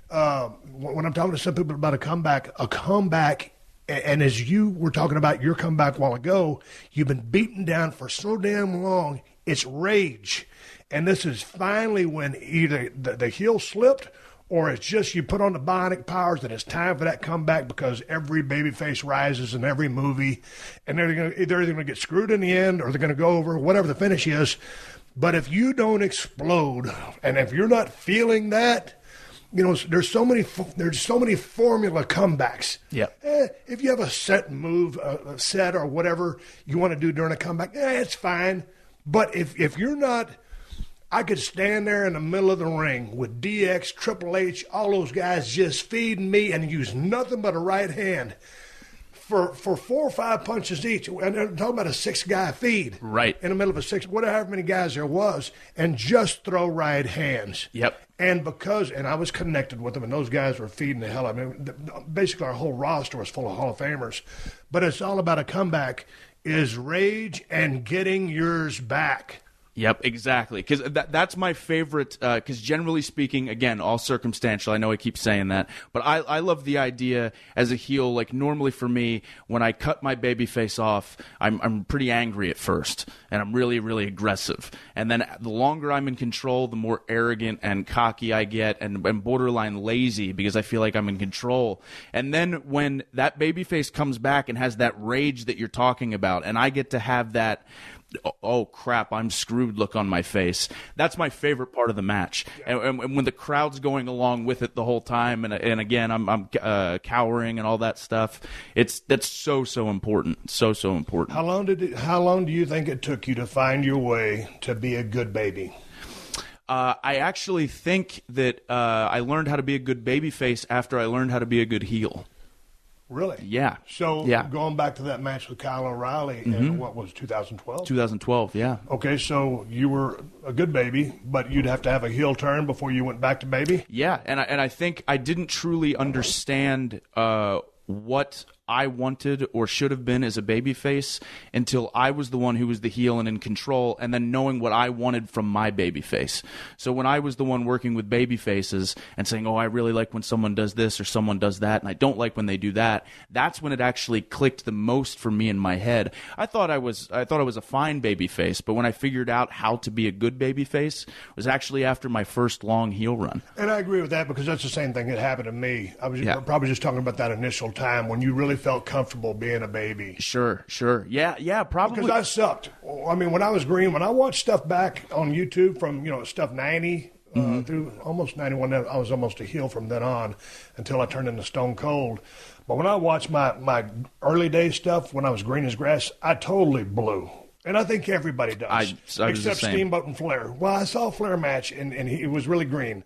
when I'm talking to some people about a comeback, and as you were talking about your comeback a while ago, you've been beaten down for so damn long, it's rage. And this is finally when either the heel slipped, or it's just you put on the bionic powers and it's time for that comeback, because every babyface rises in every movie, and they're either going to get screwed in the end or they're going to go over, whatever the finish is. But if you don't explode, and if you're not feeling that, there's so many formula comebacks. Yeah. If you have a set move, a set or whatever you want to do during a comeback, it's fine. But if you're not, I could stand there in the middle of the ring with DX, Triple H, all those guys just feeding me and use nothing but a right hand for 4 or 5 punches each. And I'm talking about a 6-guy feed. Right. In the middle of a 6, whatever many guys there was, and just throw right hands. Yep. And I was connected with them, and those guys were feeding the hell out of me. Basically, our whole roster was full of Hall of Famers. But it's all about a comeback, is rage and getting yours back. Yep, exactly. Because that's my favorite. Because generally speaking, again, all circumstantial. I know I keep saying that, but I love the idea as a heel. Like normally for me, when I cut my baby face off, I'm pretty angry at first, and I'm really, really aggressive. And then the longer I'm in control, the more arrogant and cocky I get, and borderline lazy, because I feel like I'm in control. And then when that baby face comes back and has that rage that you're talking about, and I get to have that, oh crap, I'm screwed look on my face. That's my favorite part of the match. Yeah. And when the crowd's going along with it the whole time, and again, I'm cowering and all that stuff. That's so important. So important. How long do you think it took you to find your way to be a good baby? I actually think that I learned how to be a good babyface after I learned how to be a good heel. Really? Yeah. So going back to that match with Kyle O'Reilly in what was 2012? 2012, yeah. Okay, so you were a good baby, but you'd have to have a heel turn before you went back to baby? Yeah, and I think I didn't truly understand what I wanted or should have been as a babyface until I was the one who was the heel and in control, and then knowing what I wanted from my babyface. So when I was the one working with babyfaces and saying, oh, I really like when someone does this or someone does that, and I don't like when they do that, that's when it actually clicked the most for me in my head. I thought I was a fine babyface, but when I figured out how to be a good babyface was actually after my first long heel run. And I agree with that, because that's the same thing that happened to me. I was probably just talking about that initial time when you really felt comfortable being a baby. Sure. Yeah, probably. Because I sucked. I mean, when I was green, when I watched stuff back on YouTube from, stuff 90 through almost 91, I was almost a heel from then on until I turned into Stone Cold. But when I watched my early day stuff, when I was green as grass, I totally blew. And I think everybody does, except Steamboat and Flair. Well, I saw a Flair match, and he was really green.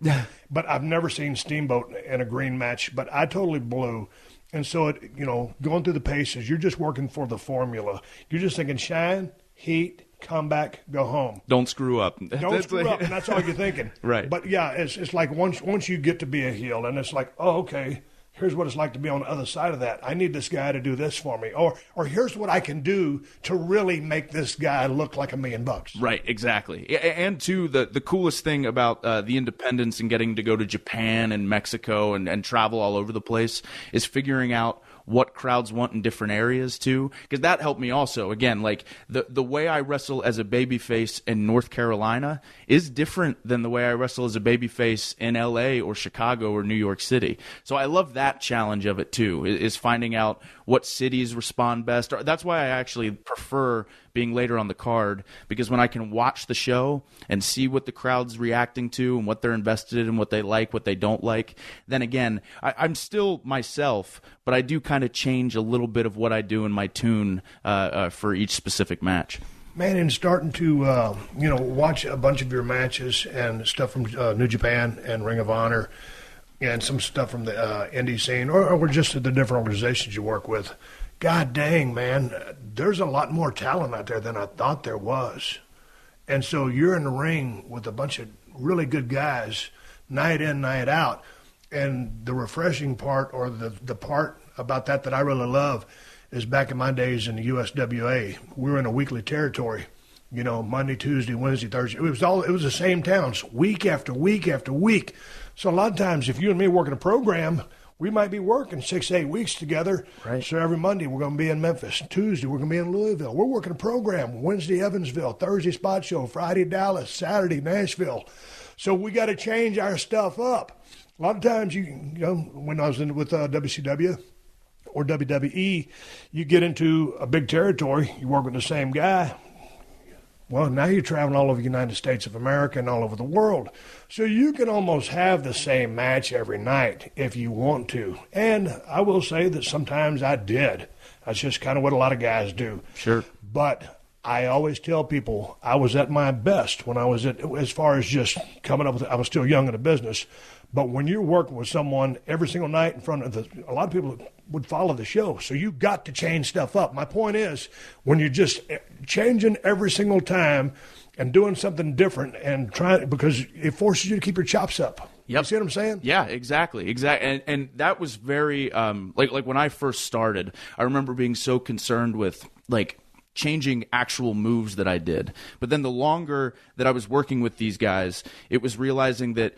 But I've never seen Steamboat in a green match, but I totally blew. And so, going through the paces, you're just working for the formula. You're just thinking shine, heat, come back, go home. Don't screw up. Don't screw up, and that's all you're thinking. Right. But, yeah, it's like once you get to be a heel, and it's like, oh, okay, here's what it's like to be on the other side of that. I need this guy to do this for me. Or here's what I can do to really make this guy look like $1 million. Right, exactly. And, too, the coolest thing about the independents and getting to go to Japan and Mexico and travel all over the place is figuring out what crowds want in different areas too, because that helped me also. Again, like the way I wrestle as a babyface in North Carolina is different than the way I wrestle as a babyface in LA or Chicago or New York City. So I love that challenge of it too, is finding out what cities respond best. That's why I actually prefer being later on the card, because when I can watch the show and see what the crowd's reacting to and what they're invested in, what they like, what they don't like, then again, I'm still myself, but I do kind of change a little bit of what I do in my tune for each specific match. Man, and starting to, watch a bunch of your matches and stuff from New Japan and Ring of Honor and some stuff from the indie scene or just the different organizations you work with, God dang, man, there's a lot more talent out there than I thought there was. And so you're in the ring with a bunch of really good guys, night in, night out. And the refreshing part, or the part about that I really love, is back in my days in the USWA, we were in a weekly territory. Monday, Tuesday, Wednesday, Thursday. It was the same towns, week after week after week. So a lot of times, if you and me work in a program, we might be working 6 to 8 weeks together. Right. So every Monday we're going to be in Memphis. Tuesday we're going to be in Louisville. We're working a program. Wednesday, Evansville. Thursday, Spot Show. Friday, Dallas. Saturday, Nashville. So we got to change our stuff up. A lot of times, when I was with WCW or WWE, you get into a big territory. You work with the same guy. Well, now you're traveling all over the United States of America and all over the world. So you can almost have the same match every night if you want to. And I will say that sometimes I did. That's just kind of what a lot of guys do. Sure. But I always tell people I was at my best when I was as far as just coming up with, I was still young in the business. But when you're working with someone every single night in front of a lot of people would follow the show. So you got to change stuff up. My point is, when you're just changing every single time and doing something different and trying, because it forces you to keep your chops up. Yep. You see what I'm saying? Yeah, exactly. And that was very, like when I first started, I remember being so concerned with, changing actual moves that I did. But then the longer that I was working with these guys, it was realizing that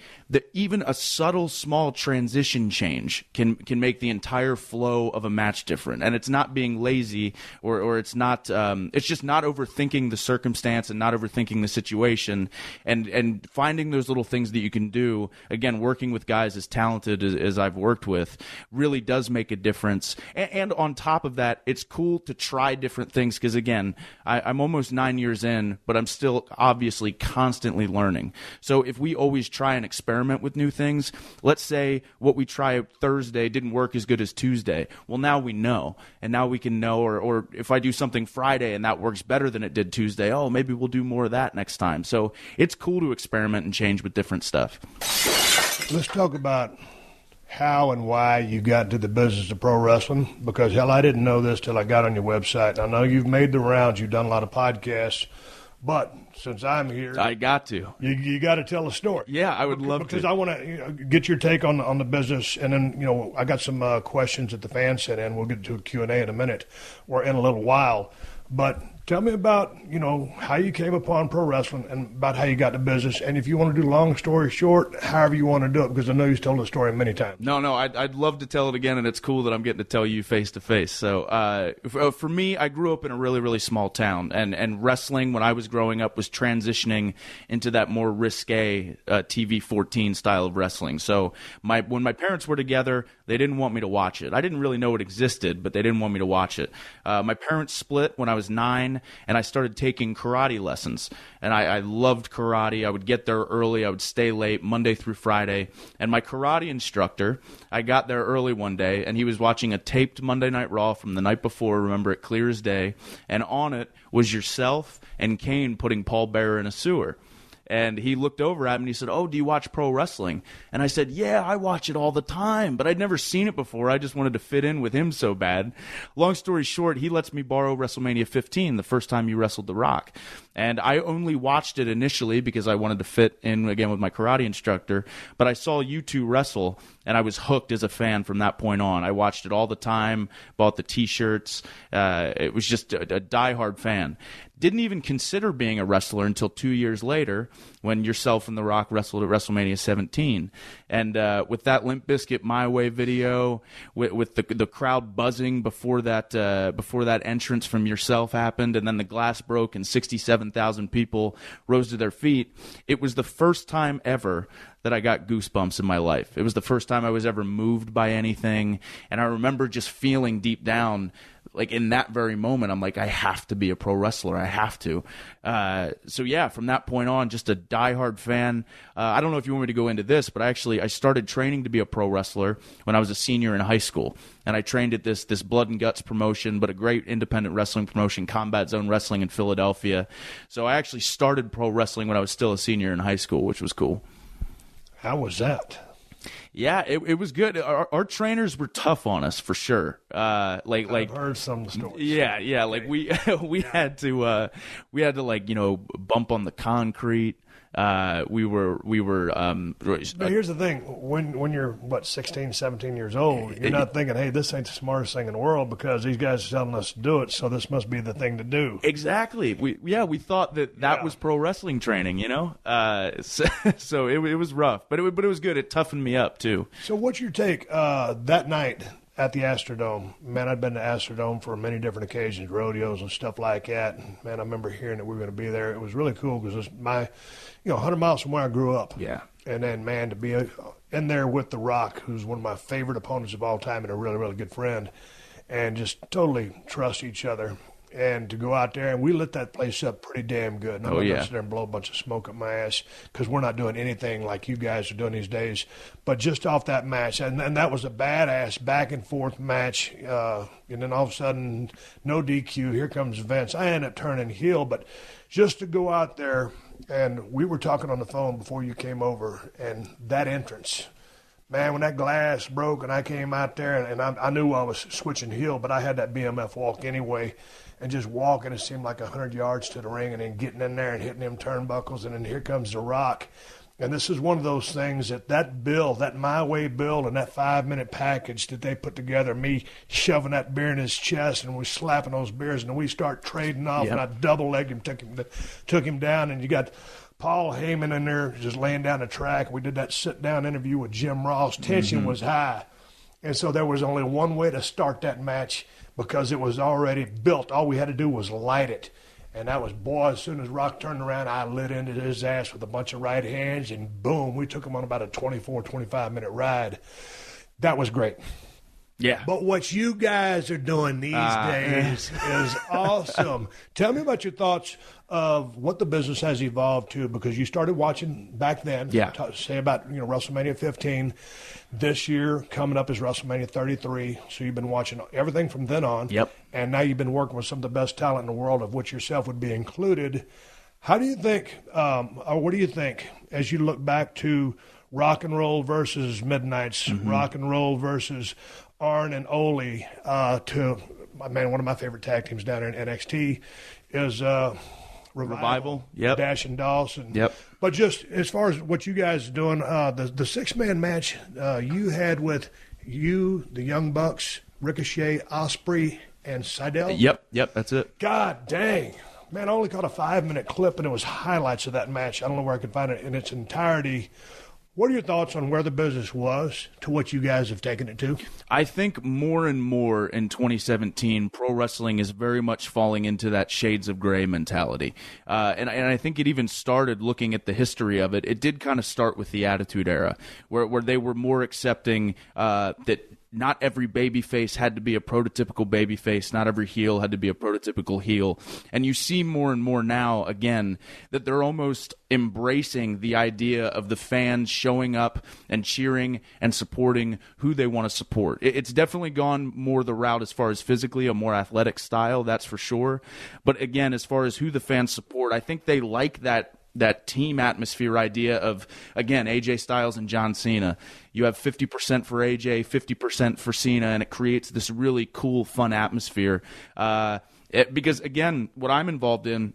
even a subtle, small transition change can make the entire flow of a match different. And it's not being lazy or it's not, it's just not overthinking the circumstance and not overthinking the situation and finding those little things that you can do. Again, working with guys as talented as I've worked with really does make a difference. And on top of that, it's cool to try different things because, again, I'm almost 9 years in, but I'm still obviously constantly learning. So if we always try and experiment with new things, let's say what we try Thursday didn't work as good as Tuesday. Well, now we know, and now we can know, or if I do something Friday and that works better than it did Tuesday, oh, maybe we'll do more of that next time. So it's cool to experiment and change with different stuff. Let's talk about how and why you got into the business of pro wrestling, because, hell, I didn't know this till I got on your website. I know you've made the rounds, you've done a lot of podcasts, But since I'm here, I got to. You got to tell a story. Yeah, I would love to. Because I want to get your take on the business, and then I got some questions that the fans sent in. We'll get to a Q&A in a minute or in a little while. But tell me about how you came upon pro wrestling and about how you got the business. And if you want to do long story short, however you want to do it, because I know you've told the story many times. No, I'd love to tell it again, and it's cool that I'm getting to tell you face to face. So for me, I grew up in a really, really small town, and wrestling when I was growing up was transitioning into that more risque TV 14 style of wrestling. So when my parents were together, they didn't want me to watch it. I didn't really know it existed, but they didn't want me to watch it. My parents split when I was 9, and I started taking karate lessons. And I loved karate. I would get there early. I would stay late Monday through Friday. And my karate instructor, I got there early one day, and he was watching a taped Monday Night Raw from the night before, remember it clear as day, and on it was yourself and Kane putting Paul Bearer in a sewer. And he looked over at me and he said, "Oh, do you watch pro wrestling?" And I said, "Yeah, I watch it all the time." But I'd never seen it before. I just wanted to fit in with him so bad. Long story short, he lets me borrow WrestleMania 15, the first time you wrestled The Rock. And I only watched it initially because I wanted to fit in again with my karate instructor. But I saw you two wrestle, and I was hooked as a fan from that point on. I watched it all the time, bought the T-shirts. It was just a diehard fan. Didn't even consider being a wrestler until 2 years later when yourself and The Rock wrestled at WrestleMania 17. And with that Limp Bizkit My Way video, with the crowd buzzing before that entrance from yourself happened, and then the glass broke and 67,000 people rose to their feet, it was the first time ever that I got goosebumps in my life. It was the first time I was ever moved by anything, and I remember just feeling deep down, like in that very moment, I'm like, I have to be a pro wrestler. I have to. So yeah, from that point on, just a diehard fan. I don't know if you want me to go into this, but I started training to be a pro wrestler when I was a senior in high school. And I trained at this Blood and Guts promotion, but a great independent wrestling promotion, Combat Zone Wrestling in Philadelphia. So I actually started pro wrestling when I was still a senior in high school, which was cool. How was that? Yeah, it was good. Our trainers were tough on us for sure. I've heard some stories. Yeah. Like we had to bump on the concrete. We were. But here's the thing: when you're 16, 17 years old, you're not thinking, "Hey, this ain't the smartest thing in the world," because these guys are telling us to do it, so this must be the thing to do. Exactly. We thought that was pro wrestling training, So it was rough, but it was good. It toughened me up too. So what's your take that night at the Astrodome? Man, I'd been to Astrodome for many different occasions, rodeos and stuff like that. And man, I remember hearing that we were going to be there. It was really cool because it was 100 miles from where I grew up. Yeah. And then, man, to be in there with The Rock, who's one of my favorite opponents of all time and a really, really good friend, and just totally trust each other. And to go out there, and we lit that place up pretty damn good. And I'm not going to sit there and blow a bunch of smoke up my ass because we're not doing anything like you guys are doing these days. But just off that match, and that was a badass back-and-forth match. And then all of a sudden, no DQ, here comes Vince. I ended up turning heel, but just to go out there, and we were talking on the phone before you came over, and that entrance – man, when that glass broke and I came out there, and I knew I was switching heel, but I had that BMF walk anyway, and just walking, it seemed like 100 yards to the ring, and then getting in there and hitting them turnbuckles, and then here comes The Rock. And this is one of those things that bill, that My Way bill, and that 5-minute package that they put together, me shoving that beer in his chest, and we slapping those beers, and then we start trading off, and I double-legged him, took him down, and you got Paul Heyman in there just laying down the track. We did that sit-down interview with Jim Ross. Tension was high. And so there was only one way to start that match because it was already built. All we had to do was light it. And that was, boy, as soon as Rock turned around, I lit into his ass with a bunch of right hands, and boom, we took him on about a 24, 25-minute ride. That was great. Yeah. But what you guys are doing these days is awesome. Tell me about your thoughts of what the business has evolved to, because you started watching back then. Yeah. Say about WrestleMania 15. This year coming up is WrestleMania 33. So you've been watching everything from then on. Yep. And now you've been working with some of the best talent in the world, of which yourself would be included. How do you think, or what do you think, as you look back to Rock and Roll versus Midnight's, Rock and Roll versus Arn and Ole, to, one of my favorite tag teams down there in NXT is Revival. Yep. Dash and Dawson. Yep. But just as far as what you guys are doing, the six-man match you had with you, the Young Bucks, Ricochet, Osprey, and Seidel. Yep, that's it. God dang. Man, I only caught a 5-minute clip, and it was highlights of that match. I don't know where I could find it in its entirety. What are your thoughts on where the business was to what you guys have taken it to? I think more and more in 2017, pro wrestling is very much falling into that shades of gray mentality. And I think it even started looking at the history of it. It did kind of start with the Attitude Era, where they were more accepting that not every babyface had to be a prototypical babyface. Not every heel had to be a prototypical heel. And you see more and more now, again, that they're almost embracing the idea of the fans showing up and cheering and supporting who they want to support. It's definitely gone more the route as far as physically, a more athletic style, that's for sure. But again, as far as who the fans support, I think they like that team atmosphere idea of, again, AJ Styles and John Cena. You have 50% for AJ, 50% for Cena, and it creates this really cool, fun atmosphere. Because, again, what I'm involved in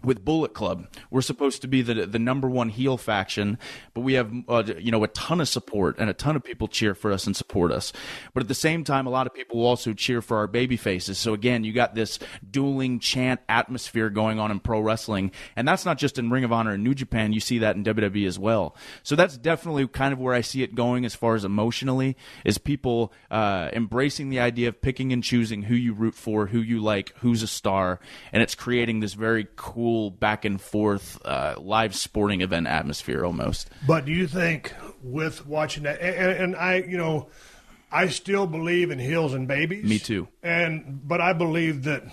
with Bullet Club, we're supposed to be the number one heel faction, but we have a ton of support and a ton of people cheer for us and support us. But at the same time, a lot of people will also cheer for our baby faces. So again, you got this dueling chant atmosphere going on in pro wrestling, and that's not just in Ring of Honor and New Japan. You see that in WWE as well. So that's definitely kind of where I see it going as far as emotionally, is people embracing the idea of picking and choosing who you root for, who you like, who's a star, and it's creating this very cool back and forth live sporting event atmosphere almost. But do you think with watching that, and I still believe in heels and babies. Me too. But I believe that,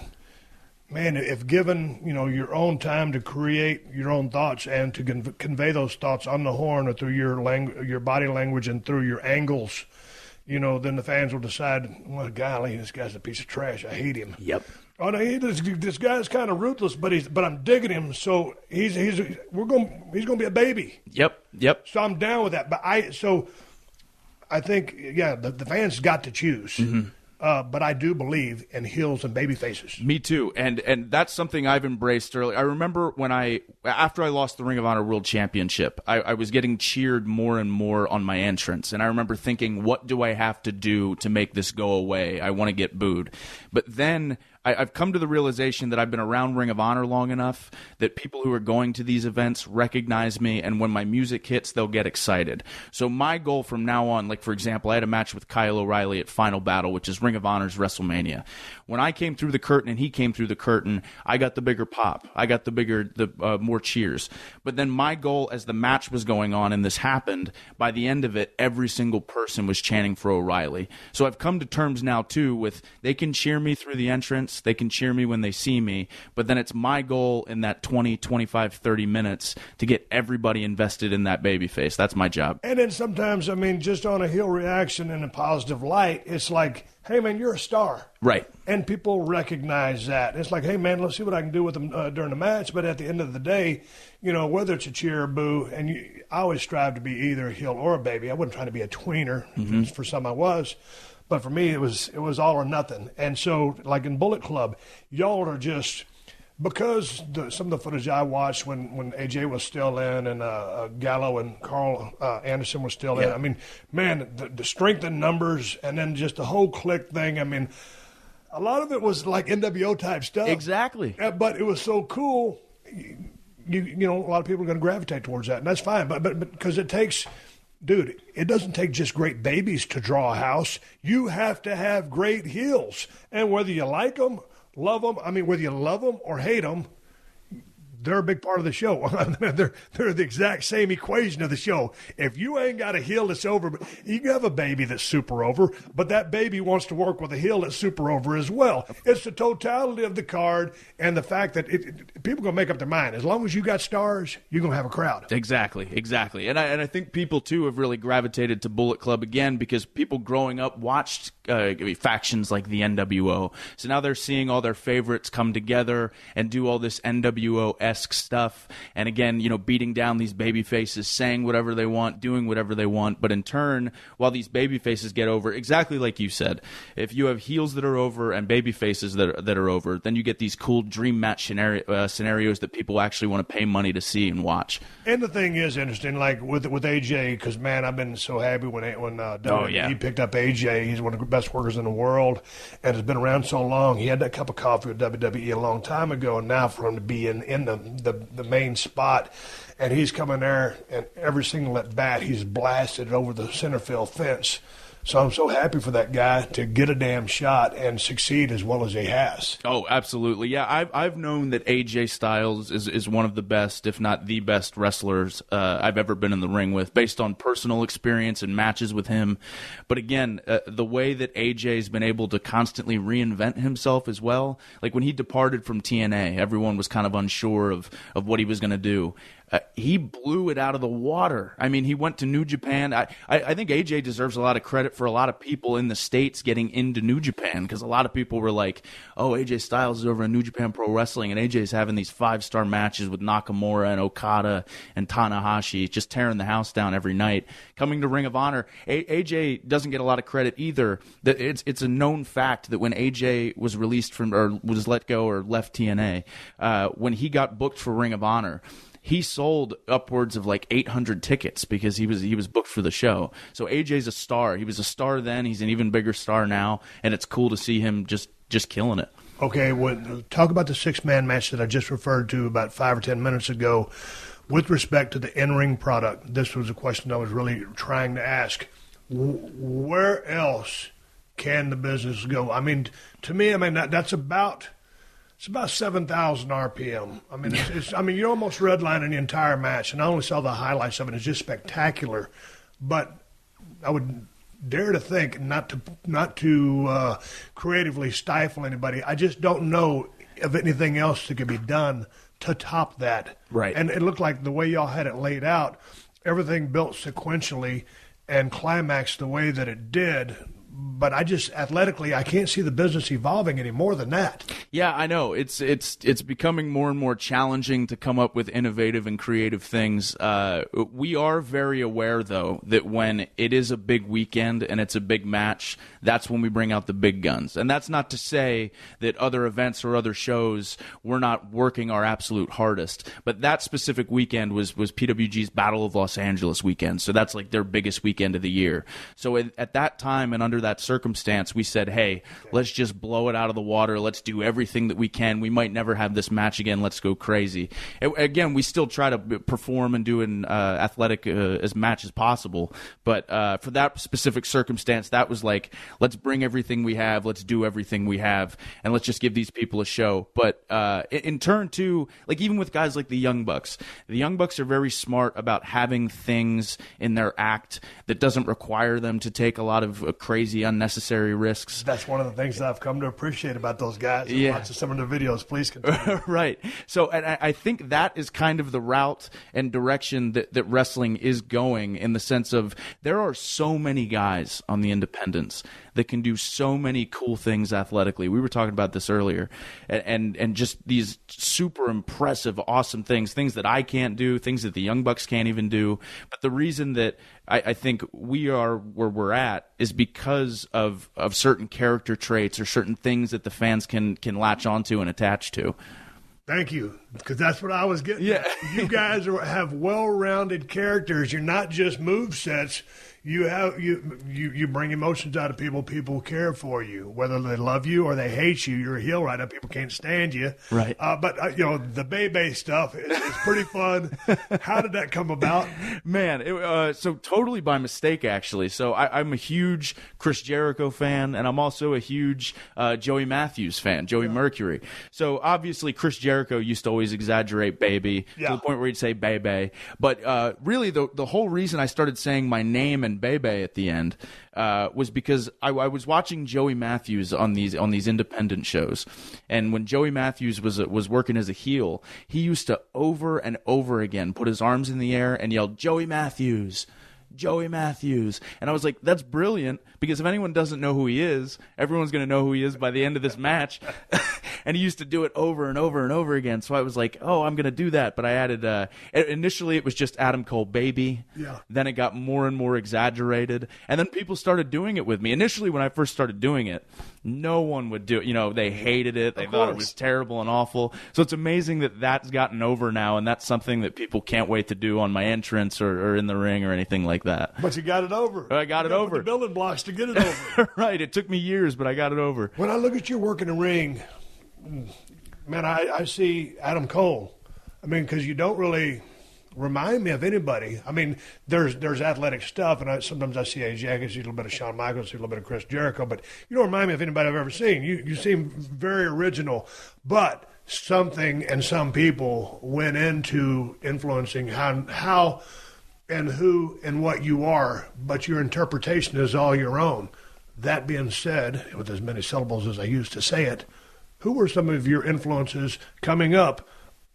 man, if given your own time to create your own thoughts and to convey those thoughts on the horn or through your body language and through your angles, then the fans will decide, well, golly, this guy's a piece of trash. I hate him. Yep. Oh no, this guy's kind of ruthless, but I'm digging him. So he's gonna be a baby. Yep. So I'm down with that. But I think the fans got to choose. Mm-hmm. But I do believe in heels and baby faces. Me too, and that's something I've embraced early. I remember after I lost the Ring of Honor World Championship, I was getting cheered more and more on my entrance, and I remember thinking, what do I have to do to make this go away? I want to get booed. But then I've come to the realization that I've been around Ring of Honor long enough that people who are going to these events recognize me, and when my music hits, they'll get excited. So my goal from now on, like for example, I had a match with Kyle O'Reilly at Final Battle, which is Ring of Honor's WrestleMania. When I came through the curtain and he came through the curtain, I got the bigger pop. I got the more cheers. But then my goal as the match was going on and this happened, by the end of it, every single person was chanting for O'Reilly. So I've come to terms now, too, with they can cheer me through the entrance, they can cheer me when they see me, but then it's my goal in that 20, 25, 30 minutes to get everybody invested in that babyface. That's my job. And then sometimes, just on a heel reaction in a positive light, it's like, hey, man, you're a star. Right. And people recognize that. It's like, hey, man, let's see what I can do with them during the match. But at the end of the day, whether it's a cheer or boo, and I always strive to be either a heel or a baby. I wasn't trying to be a tweener. Mm-hmm. For some I was. But for me, it was all or nothing. And so, like in Bullet Club, y'all are just – because some of the footage I watched when AJ was still in and Gallo and Carl Anderson were still in, the strength in numbers and then just the whole click thing, a lot of it was like NWO-type stuff. Exactly. But it was so cool, a lot of people are going to gravitate towards that, and that's fine. But because it takes – dude, it doesn't take just great babies to draw a house. You have to have great heels. And whether you like them, love them, whether you love them or hate them, they're a big part of the show. They're the exact same equation of the show. If you ain't got a heel that's over, you can have a baby that's super over, but that baby wants to work with a heel that's super over as well. It's the totality of the card and the fact that people going to make up their mind. As long as you got stars, you're going to have a crowd. Exactly. And I think people, too, have really gravitated to Bullet Club again because people growing up watched factions like the NWO. So now they're seeing all their favorites come together and do all this NWO esque stuff. And again, beating down these baby faces, saying whatever they want, doing whatever they want. But in turn, while these baby faces get over, exactly like you said, if you have heels that are over and baby faces that are over, then you get these cool dream match scenarios that people actually want to pay money to see and watch. And the thing is interesting, like with AJ, because man, I've been so happy when WWE picked up AJ. He's one of the best workers in the world, and has been around so long. He had that cup of coffee with WWE a long time ago, and now for him to be in the main spot, and he's coming there, and every single at bat he's blasted over the center field fence. So I'm so happy for that guy to get a damn shot and succeed as well as he has. Oh, absolutely. Yeah, I've known that AJ Styles is one of the best, if not the best wrestlers I've ever been in the ring with, based on personal experience and matches with him. But again, the way that AJ's been able to constantly reinvent himself as well, like when he departed from TNA, everyone was kind of unsure of what he was going to do. He blew it out of the water. I mean, he went to New Japan. I think AJ deserves a lot of credit for a lot of people in the States getting into New Japan, because a lot of people were like, oh, AJ Styles is over in New Japan Pro Wrestling, and AJ's having these 5-star matches with Nakamura and Okada and Tanahashi, just tearing the house down every night. Coming to Ring of Honor, AJ doesn't get a lot of credit either. It's a known fact that when AJ was released from, or was let go or left TNA, when he got booked for Ring of Honor, he sold upwards of like 800 tickets because he was booked for the show. So AJ's a star. He was a star then. He's an even bigger star now, and it's cool to see him just killing it. Okay, talk about the 6-man match that I just referred to about 5 or 10 minutes ago. With respect to the in-ring product, this was a question I was really trying to ask. Where else can the business go? I mean, to me, that's about... It's about 7,000 RPM. I mean, you're almost redlining the entire match, and I only saw the highlights of it. It's just spectacular. But I would dare to think not to creatively stifle anybody. I just don't know of anything else that could be done to top that. Right. And it looked like the way y'all had it laid out, everything built sequentially and climaxed the way that it did. But athletically, I can't see the business evolving any more than that. Yeah, I know. It's becoming more and more challenging to come up with innovative and creative things. We are very aware, though, that when it is a big weekend and it's a big match, that's when we bring out the big guns. And that's not to say that other events or other shows we're not working our absolute hardest. But that specific weekend was PWG's Battle of Los Angeles weekend. So that's like their biggest weekend of the year. So at that time and under that circumstance, we said, hey, let's just blow it out of the water. Let's do everything that we can. We might never have this match again. Let's go crazy. Again, we still try to perform and do an athletic as match as possible. But for that specific circumstance, that was like, let's bring everything we have. Let's do everything we have. And let's just give these people a show. But in turn, too, like even with guys like the Young Bucks are very smart about having things in their act that doesn't require them to take a lot of crazy, unnecessary risks. That's one of the things that I've come to appreciate about those guys. Yeah. Watching some of their videos. Please continue. Right. So and I think that is kind of the route and direction that wrestling is going, in the sense of there are so many guys on the independents that can do so many cool things athletically. We were talking about this earlier. And just these super impressive, awesome things that I can't do, things that the Young Bucks can't even do. But the reason that I think we are where we're at is because of certain character traits or certain things that the fans can latch onto and attach to. Thank you, because that's what I was getting. Yeah. You guys have well-rounded characters. You're not just movesets. You bring emotions out of people. People care for you, whether they love you or they hate you. You're a heel right now. People can't stand you. Right. But the Bebe stuff is pretty fun. How did that come about? Man, so totally by mistake, actually. So I'm a huge Chris Jericho fan, and I'm also a huge Joey Matthews fan, Joey Mercury. So obviously Chris Jericho used to always exaggerate baby to the point where he'd say Bebe. But really, the whole reason I started saying my name and Bebe at the end was because I was watching Joey Matthews on these independent shows, and when Joey Matthews was working as a heel, he used to over and over again put his arms in the air and yell, "Joey Matthews, Joey Matthews. And I was like, that's brilliant, because if anyone doesn't know who he is, everyone's going to know who he is by the end of this match. And he used to do it over and over and over again. So I was like, oh, I'm going to do that. But I added, initially it was just Adam Cole Baby. Yeah. Then it got more and more exaggerated. And then people started doing it with me. Initially, when I first started doing it, no one would do it. You know, they hated it. They thought it was terrible and awful. So it's amazing that that's gotten over now. And that's something that people can't wait to do on my entrance or in the ring or anything like that. But you got it over. I got it over. The building blocks to get it over. Right. It took me years, but I got it over. When I look at your work in the ring, man, I see Adam Cole. I mean, because you don't really remind me of anybody. I mean, there's athletic stuff, and sometimes I see AJ, I see a little bit of Shawn Michaels, see a little bit of Chris Jericho, but you don't remind me of anybody I've ever seen. You seem very original, but something and some people went into influencing how and who and what you are, but your interpretation is all your own. That being said, with as many syllables as I used to say it, who were some of your influences coming up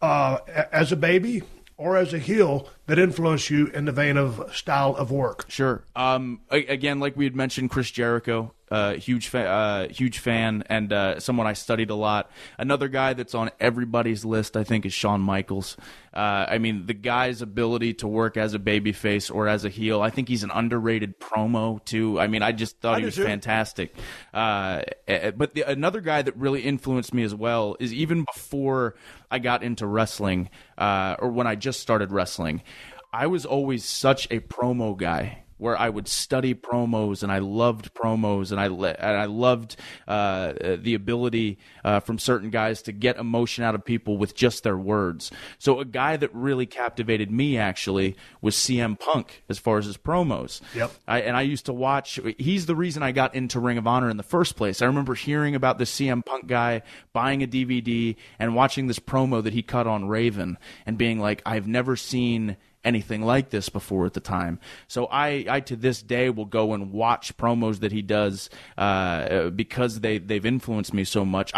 as a baby or as a heel that influenced you in the vein of style of work? Sure. Again, like we had mentioned, Chris Jericho, huge fan, and someone I studied a lot. Another guy that's on everybody's list, I think, is Shawn Michaels. I mean, the guy's ability to work as a babyface or as a heel, I think he's an underrated promo, too. I mean, I just thought he was fantastic. But another guy that really influenced me as well is even before I got into wrestling, or when I just started wrestling, I was always such a promo guy, where I would study promos, and I loved promos, and I loved the ability from certain guys to get emotion out of people with just their words. So a guy that really captivated me, actually, was CM Punk as far as his promos. Yep. I used to watch. He's the reason I got into Ring of Honor in the first place. I remember hearing about the CM Punk guy, buying a DVD, and watching this promo that he cut on Raven, and being like, I've never seen anything like this before at the time. So I to this day will go and watch promos that he does because they've influenced me so much.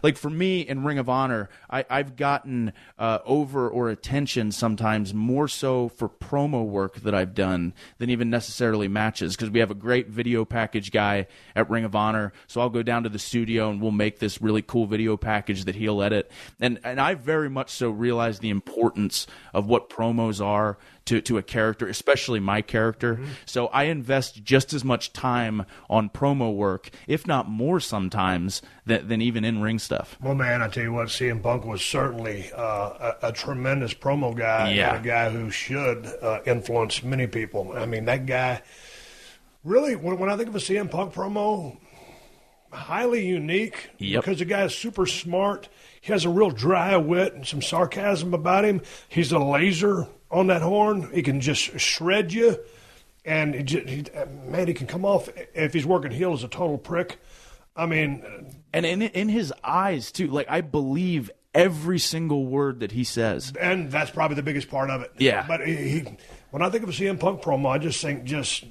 Like for me in Ring of Honor, I've gotten over or attention sometimes more so for promo work that I've done than even necessarily matches, because we have a great video package guy at Ring of Honor. So I'll go down to the studio and we'll make this really cool video package that he'll edit. And I very much so realize the importance of what promos are to a character, especially my character. Mm-hmm. So I invest just as much time on promo work, if not more sometimes, than even in-ring stuff. Well, man, I tell you what, CM Punk was certainly a tremendous promo guy, and a guy who should influence many people. I mean, that guy, really, when I think of a CM Punk promo, highly unique, because the guy is super smart. He has a real dry wit and some sarcasm about him. He's a laser on that horn. He can just shred you. And he can come off, if he's working heel, as a total prick. I mean... And in his eyes, too. Like, I believe every single word that he says. And that's probably the biggest part of it. Yeah. But when I think of a CM Punk promo, I just think just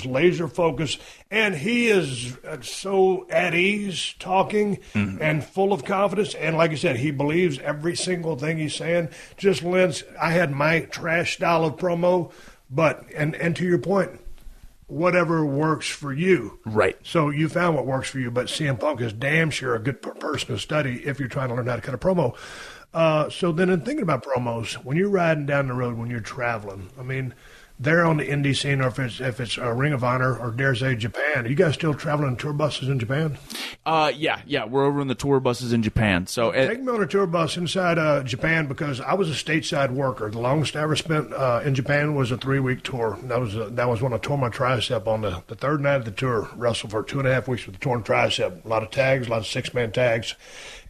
laser focus. And he is so at ease talking and full of confidence. And like I said, he believes every single thing he's saying. Just lends. I had my trash style of promo, but and to your point, whatever works for you. Right. So you found what works for you, but CM Punk is damn sure a good person to study if you're trying to learn how to cut a promo. So then in thinking about promos, when you're riding down the road, when you're traveling, I mean, they're on the indie scene, or if it's a Ring of Honor, or dare say Japan. Are you guys still traveling tour buses in Japan? Yeah, we're over in the tour buses in Japan. So take me on a tour bus inside Japan, because I was a stateside worker. The longest I ever spent in Japan was a 3-week tour. That was when I tore my tricep on the third night of the tour. Wrestled for 2.5 weeks with a torn tricep. A lot of tags, a lot of 6-man tags.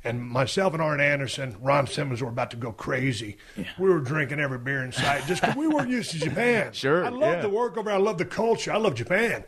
And myself and Arn Anderson, Ron Simmons were about to go crazy. Yeah. We were drinking every beer in sight just because we weren't used to Japan. Sure. I love the work over there. I love the culture. I love Japan.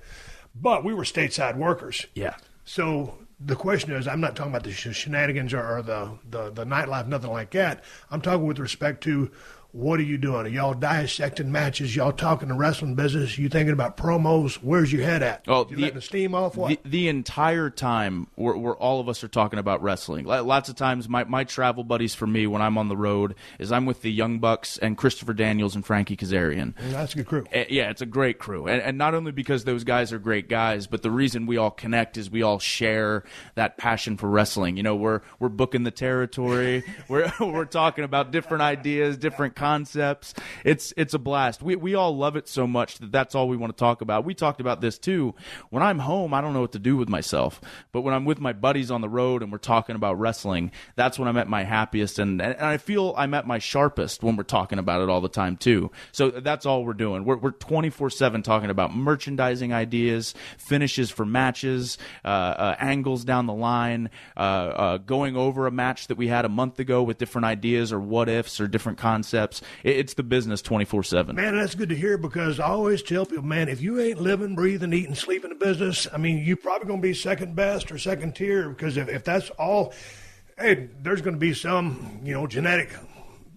But we were stateside workers. Yeah. So the question is, I'm not talking about the shenanigans or the nightlife, nothing like that. I'm talking with respect to What are you doing? Are y'all dissecting matches? Y'all talking the wrestling business? You thinking about promos? Where's your head at? Oh, you letting the steam off? What? The entire time, we're all of us are talking about wrestling. Lots of times, my travel buddies for me when I'm on the road is I'm with the Young Bucks and Christopher Daniels and Frankie Kazarian. That's a good crew. Yeah, it's a great crew. And not only because those guys are great guys, but the reason we all connect is we all share that passion for wrestling. You know, we're booking the territory. we're talking about different ideas, different concepts. It's a blast. We all love it so much that's all we want to talk about. We talked about this too. When I'm home, I don't know what to do with myself. But when I'm with my buddies on the road and we're talking about wrestling, that's when I'm at my happiest. And I feel I'm at my sharpest when we're talking about it all the time too. So that's all we're doing. We're 24/7 talking about merchandising ideas, finishes for matches, angles down the line, going over a match that we had a month ago with different ideas or what ifs or different concepts. It's the business 24/7. Man, that's good to hear, because I always tell people, man, if you ain't living, breathing, eating, sleeping the business, I mean, you're probably going to be second best or second tier, because if that's all, hey, there's going to be some, genetic,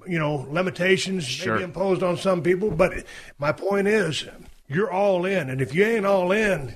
limitations maybe imposed on some people. But my point is, you're all in. And if you ain't all in,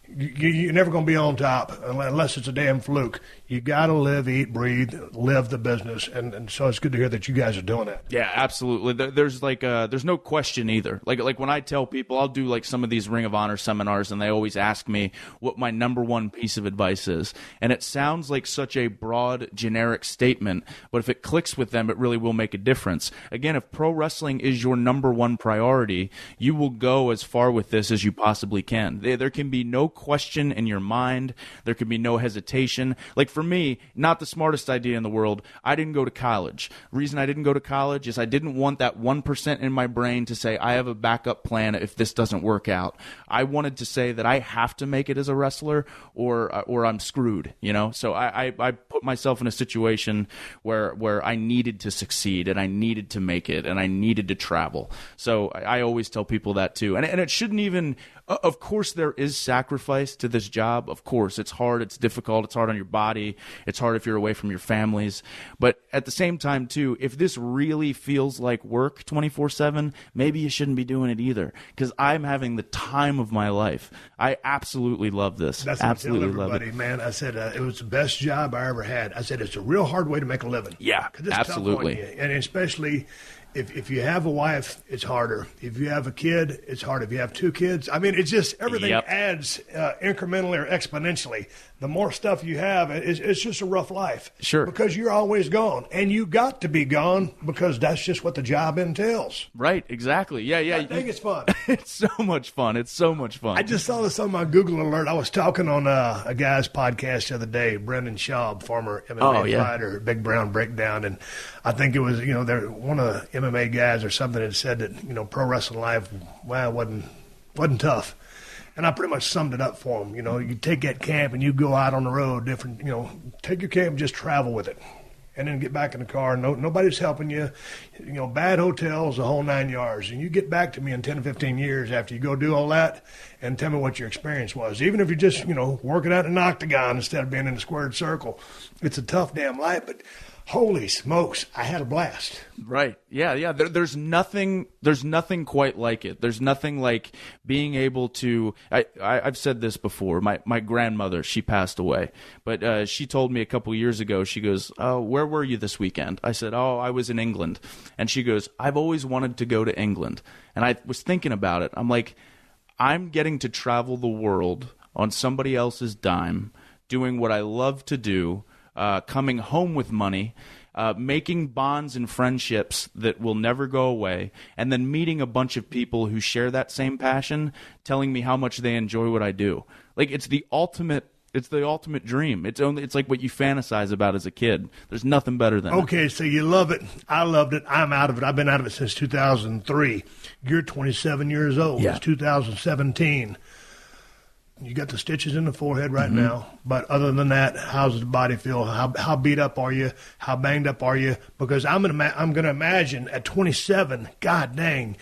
you're never going to be on top unless it's a damn fluke. You got to live, eat, breathe, live the business. And so it's good to hear that you guys are doing that. Yeah, absolutely. There's there's no question either. Like when I tell people, I'll do like some of these Ring of Honor seminars, and they always ask me what my number one piece of advice is. And it sounds like such a broad, generic statement, but if it clicks with them, it really will make a difference. Again, if pro wrestling is your number one priority, you will go as far with this as you possibly can. There can be no question in your mind. There can be no hesitation. Like for me, not the smartest idea in the world. I didn't go to college. Reason I didn't go to college is I didn't want that 1% in my brain to say I have a backup plan if this doesn't work out. I wanted to say that I have to make it as a wrestler or I'm screwed, So I put myself in a situation where I needed to succeed and I needed to make it and I needed to travel. So I always tell people that too. And it shouldn't even... Of course, there is sacrifice to this job. Of course, it's hard, it's difficult, it's hard on your body, it's hard if you're away from your families. But at the same time, too, if this really feels like work 24/7, maybe you shouldn't be doing it either. Because I'm having the time of my life. I absolutely love this. That's absolutely what I tell everybody, man. I said it was the best job I ever had. I said it's a real hard way to make a living. Yeah, absolutely. And especially... If you have a wife, it's harder. If you have a kid, it's harder. If you have two kids, I mean, it's just everything adds incrementally or exponentially. The more stuff you have, it's just a rough life. Sure. Because you're always gone. And you got to be gone because that's just what the job entails. Right, exactly. Yeah. I think it's fun. It's so much fun. It's so much fun. I just saw this on my Google alert. I was talking on a guy's podcast the other day, Brendan Schaub, former MMA fighter, Big Brown Breakdown. And I think it was, they're one of the MMA guys or something had said that, pro wrestling life, wasn't tough. And I pretty much summed it up for him. You take that camp and you go out on the road, different, take your camp and just travel with it. And then get back in the car. Nobody's helping you. Bad hotels, the whole 9 yards. And you get back to me in 10 or 15 years after you go do all that and tell me what your experience was. Even if you're just, working out in an octagon instead of being in a squared circle. It's a tough damn life, but holy smokes, I had a blast. Right. Yeah. There's nothing quite like it. There's nothing like being able to, I've said this before, my grandmother, she passed away, but she told me a couple years ago, she goes, "Oh, where were you this weekend?" I said, "Oh, I was in England." And she goes, "I've always wanted to go to England." And I was thinking about it. I'm like, I'm getting to travel the world on somebody else's dime, doing what I love to do, coming home with money, making bonds and friendships that will never go away, and then meeting a bunch of people who share that same passion, telling me how much they enjoy what I do. Like, it's the ultimate dream. It's like what you fantasize about as a kid. There's nothing better than it. Okay, so you love it. I loved it. I'm out of it. I've been out of it since 2003. You're 27 years old. Yeah. It's 2017. You got the stitches in the forehead right now, but other than that, how's the body feel? How beat up are you? How banged up are you? Because I'm gonna imagine at 27, God dang,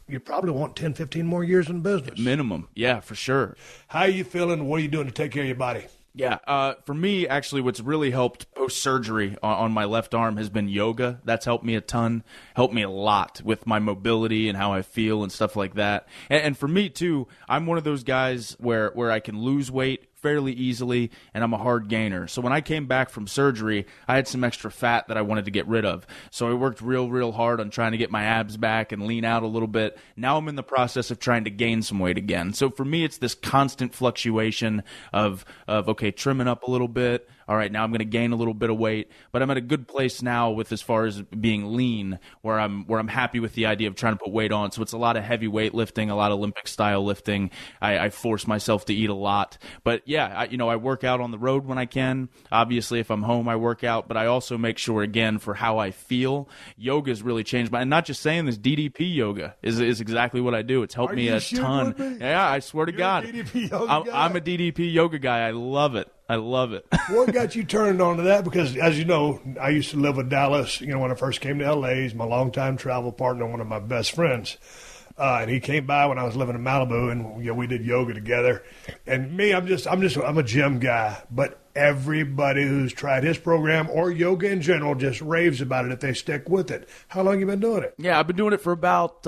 you probably want 10, 15 more years in business. Minimum, yeah, for sure. How are you feeling? What are you doing to take care of your body? Yeah, for me, actually, what's really helped post-surgery on my left arm has been yoga. That's helped me a ton, helped me a lot with my mobility and how I feel and stuff like that. And for me, too, I'm one of those guys where I can lose weight fairly easily, and I'm a hard gainer. So when I came back from surgery, I had some extra fat that I wanted to get rid of. So I worked real hard on trying to get my abs back and lean out a little bit. Now I'm in the process of trying to gain some weight again. So for me, it's this constant fluctuation of okay, trimming up a little bit. All right, now I'm going to gain a little bit of weight, but I'm at a good place now with as far as being lean, where I'm happy with the idea of trying to put weight on. So it's a lot of heavy weight lifting, a lot of Olympic style lifting. I force myself to eat a lot, but yeah, I work out on the road when I can. Obviously, if I'm home, I work out, but I also make sure, again, for how I feel, yoga's really changed and not just saying this, DDP yoga is exactly what I do. It's helped me a ton. Yeah, I swear to God, I'm a DDP yoga guy. I love it. What got you turned on to that? Because, as you know, I used to live with Dallas. When I first came to L.A., he's my longtime travel partner, one of my best friends. And he came by when I was living in Malibu, and we did yoga together. And me, I'm a gym guy, but everybody who's tried his program or yoga in general just raves about it if they stick with it. How long you been doing it? Yeah, I've been doing it for about,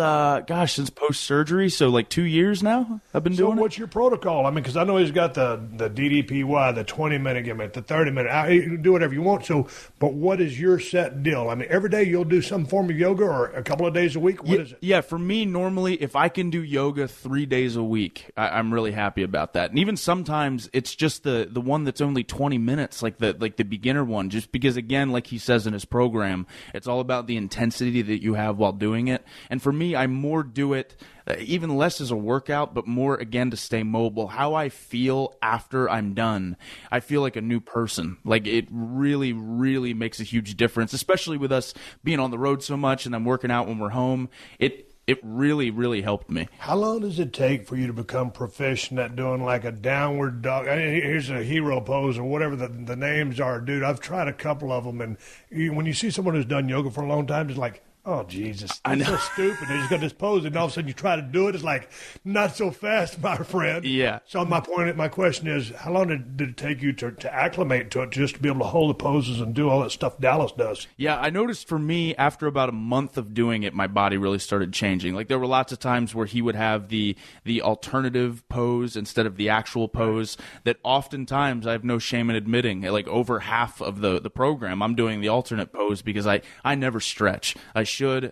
since post-surgery, so like 2 years now I've been doing it. So what's your protocol? I mean, because I know he's got the DDPY, the 20-minute gimmick, the 30-minute. You can do whatever you want. So, but what is your set deal? I mean, every day you'll do some form of yoga or a couple of days a week? What is it? Yeah, for me, normally, if I can do yoga 3 days a week, I'm really happy about that. And even sometimes it's just the one that's only 20 minutes, like the beginner one, just because, again, like he says in his program, it's all about the intensity that you have while doing it. And for me, I more do it even less as a workout, but more, again, to stay mobile. How I feel after I'm done, I feel like a new person. Like, it really makes a huge difference, especially with us being on the road so much and then working out when we're home. It really helped me. How long does it take for you to become proficient at doing like a downward dog? Here's a hero pose or whatever the names are, dude. I've tried a couple of them, and when you see someone who's done yoga for a long time, it's like, oh, Jesus, that's so stupid. They just got this pose, and all of a sudden you try to do it. It's like, not so fast, my friend. Yeah. So my question is, how long did it take you to acclimate to it, just to be able to hold the poses and do all that stuff Dallas does? Yeah, I noticed for me, after about a month of doing it, my body really started changing. Like, there were lots of times where he would have the alternative pose instead of the actual pose that oftentimes, I have no shame in admitting, like over half of the program, I'm doing the alternate pose because I never stretch.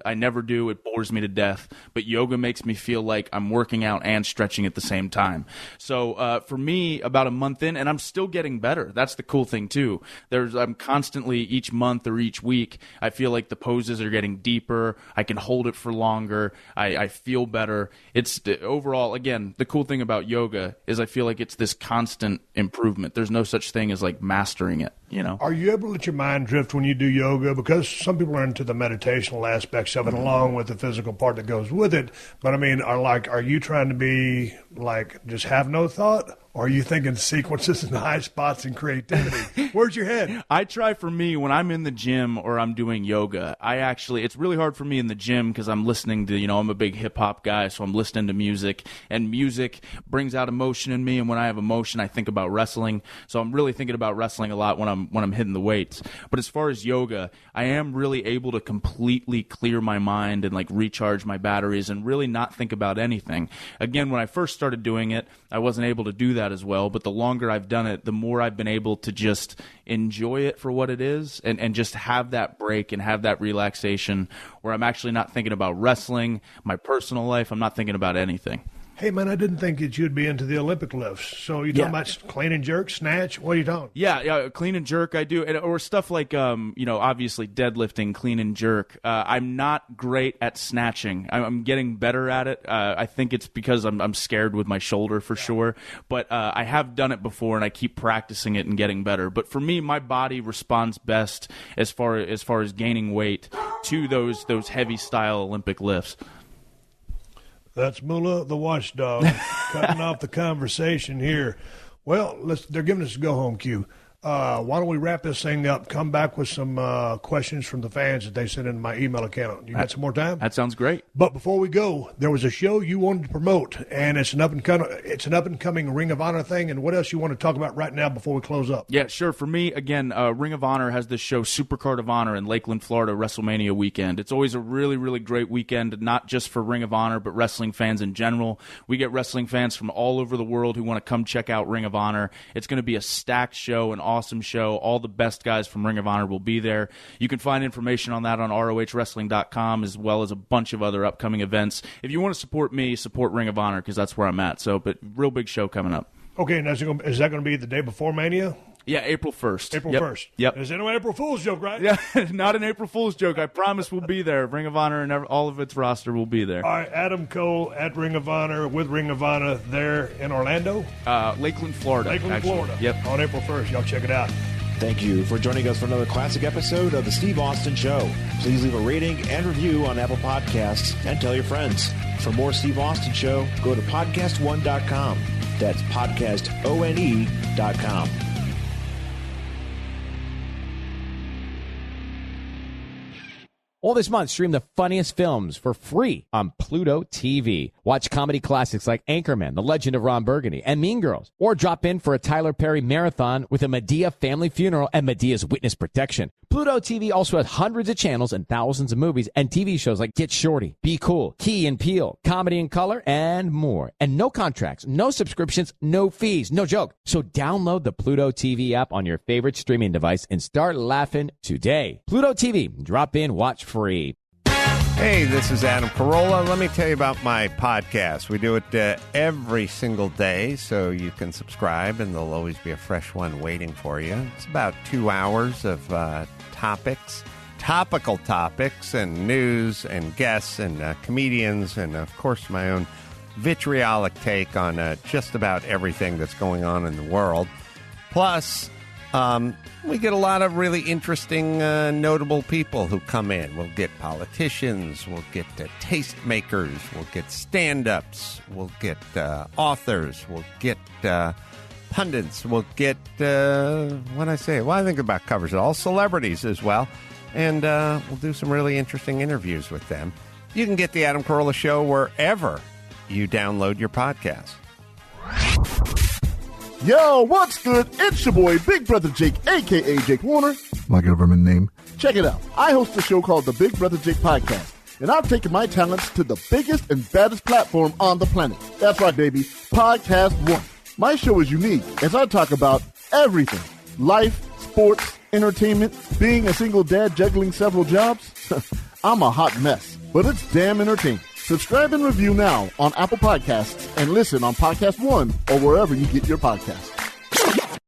I never do. It bores me to death. But yoga makes me feel like I'm working out and stretching at the same time. So for me, about a month in, and I'm still getting better. That's the cool thing too. I'm constantly, each month or each week, I feel like the poses are getting deeper. I can hold it for longer. I feel better. It's overall, again, the cool thing about yoga is I feel like it's this constant improvement. There's no such thing as like mastering it. Are you able to let your mind drift when you do yoga? Because some people are into the meditational aspects of it along with the physical part that goes with it. But I mean, are you trying to be like, just have no thought? Or are you thinking sequences and high spots and creativity? Where's your head? I try, for me, when I'm in the gym or I'm doing yoga, it's really hard for me in the gym because I'm listening to, I'm a big hip hop guy, so I'm listening to music, and music brings out emotion in me. And when I have emotion, I think about wrestling. So I'm really thinking about wrestling a lot when I'm hitting the weights. But as far as yoga, I am really able to completely clear my mind and like recharge my batteries and really not think about anything. Again, when I first started doing it, I wasn't able to do that as well, but the longer I've done it, the more I've been able to just enjoy it for what it is and just have that break and have that relaxation where I'm actually not thinking about wrestling, my personal life. I'm not thinking about anything. Hey, man, I didn't think that you'd be into the Olympic lifts. So you're talking about clean and jerk, snatch? What are you talking? Yeah, clean and jerk I do. Or stuff like, obviously deadlifting, clean and jerk. I'm not great at snatching. I'm getting better at it. I think it's because I'm scared with my shoulder for sure. But I have done it before, and I keep practicing it and getting better. But for me, my body responds best as far as gaining weight to those heavy style Olympic lifts. That's Mullah the watchdog cutting off the conversation here. Well, they're giving us a go-home cue. Why don't we wrap this thing up? Come back with some questions from the fans that they sent in my email account. You got some more time? That sounds great. But before we go, there was a show you wanted to promote, and it's an up and coming Ring of Honor thing. And what else you want to talk about right now before we close up? Yeah, sure. For me, again, Ring of Honor has this show, Supercard of Honor, in Lakeland, Florida, WrestleMania weekend. It's always a really, really great weekend, not just for Ring of Honor, but wrestling fans in general. We get wrestling fans from all over the world who want to come check out Ring of Honor. It's going to be a stacked show, an awesome show. All the best guys from Ring of Honor will be there. You can find information on that on ROHWrestling.com, as well as a bunch of other upcoming events. If you want to support me, support Ring of Honor, because that's where I'm at. So, but real big show coming up. Okay, and is that going to be the day before Mania? Yeah, April 1st. April 1st. Yep. Is it an April Fool's joke, right? Yeah, not an April Fool's joke. I promise we'll be there. Ring of Honor and all of its roster will be there. All right, Adam Cole at Ring of Honor with Ring of Honor there in Orlando? Lakeland, Florida. Lakeland, Florida. Yep. On April 1st. Y'all check it out. Thank you for joining us for another classic episode of The Steve Austin Show. Please leave a rating and review on Apple Podcasts and tell your friends. For more Steve Austin Show, go to PodcastOne.com. That's PodcastOne.com. All this month, stream the funniest films for free on Pluto TV. Watch comedy classics like Anchorman, The Legend of Ron Burgundy, and Mean Girls. Or drop in for a Tyler Perry marathon with a Medea family funeral and Medea's witness protection. Pluto TV also has hundreds of channels and thousands of movies and TV shows like Get Shorty, Be Cool, Key and Peele, Comedy in Color, and more. And no contracts, no subscriptions, no fees, no joke. So download the Pluto TV app on your favorite streaming device and start laughing today. Pluto TV, drop in, watch free. Hey, this is Adam Carolla. Let me tell you about my podcast. We do it every single day, so you can subscribe, and there'll always be a fresh one waiting for you. It's about 2 hours of topical topics, and news, and guests, and comedians, and, of course, my own vitriolic take on just about everything that's going on in the world. Plus, we get a lot of really interesting, notable people who come in. We'll get politicians, we'll get tastemakers, we'll get stand-ups, we'll get authors, we'll get pundits, we'll get, I think about covers it all, celebrities as well. And we'll do some really interesting interviews with them. You can get The Adam Carolla Show wherever you download your podcast. Yo, what's good? It's your boy, Big Brother Jake, a.k.a. Jake Warner. My government name. Check it out. I host a show called the Big Brother Jake Podcast, and I've taken my talents to the biggest and baddest platform on the planet. That's right, baby. PodcastOne. My show is unique as I talk about everything. Life, sports, entertainment, being a single dad juggling several jobs. I'm a hot mess, but it's damn entertaining. Subscribe and review now on Apple Podcasts and listen on PodcastOne or wherever you get your podcasts.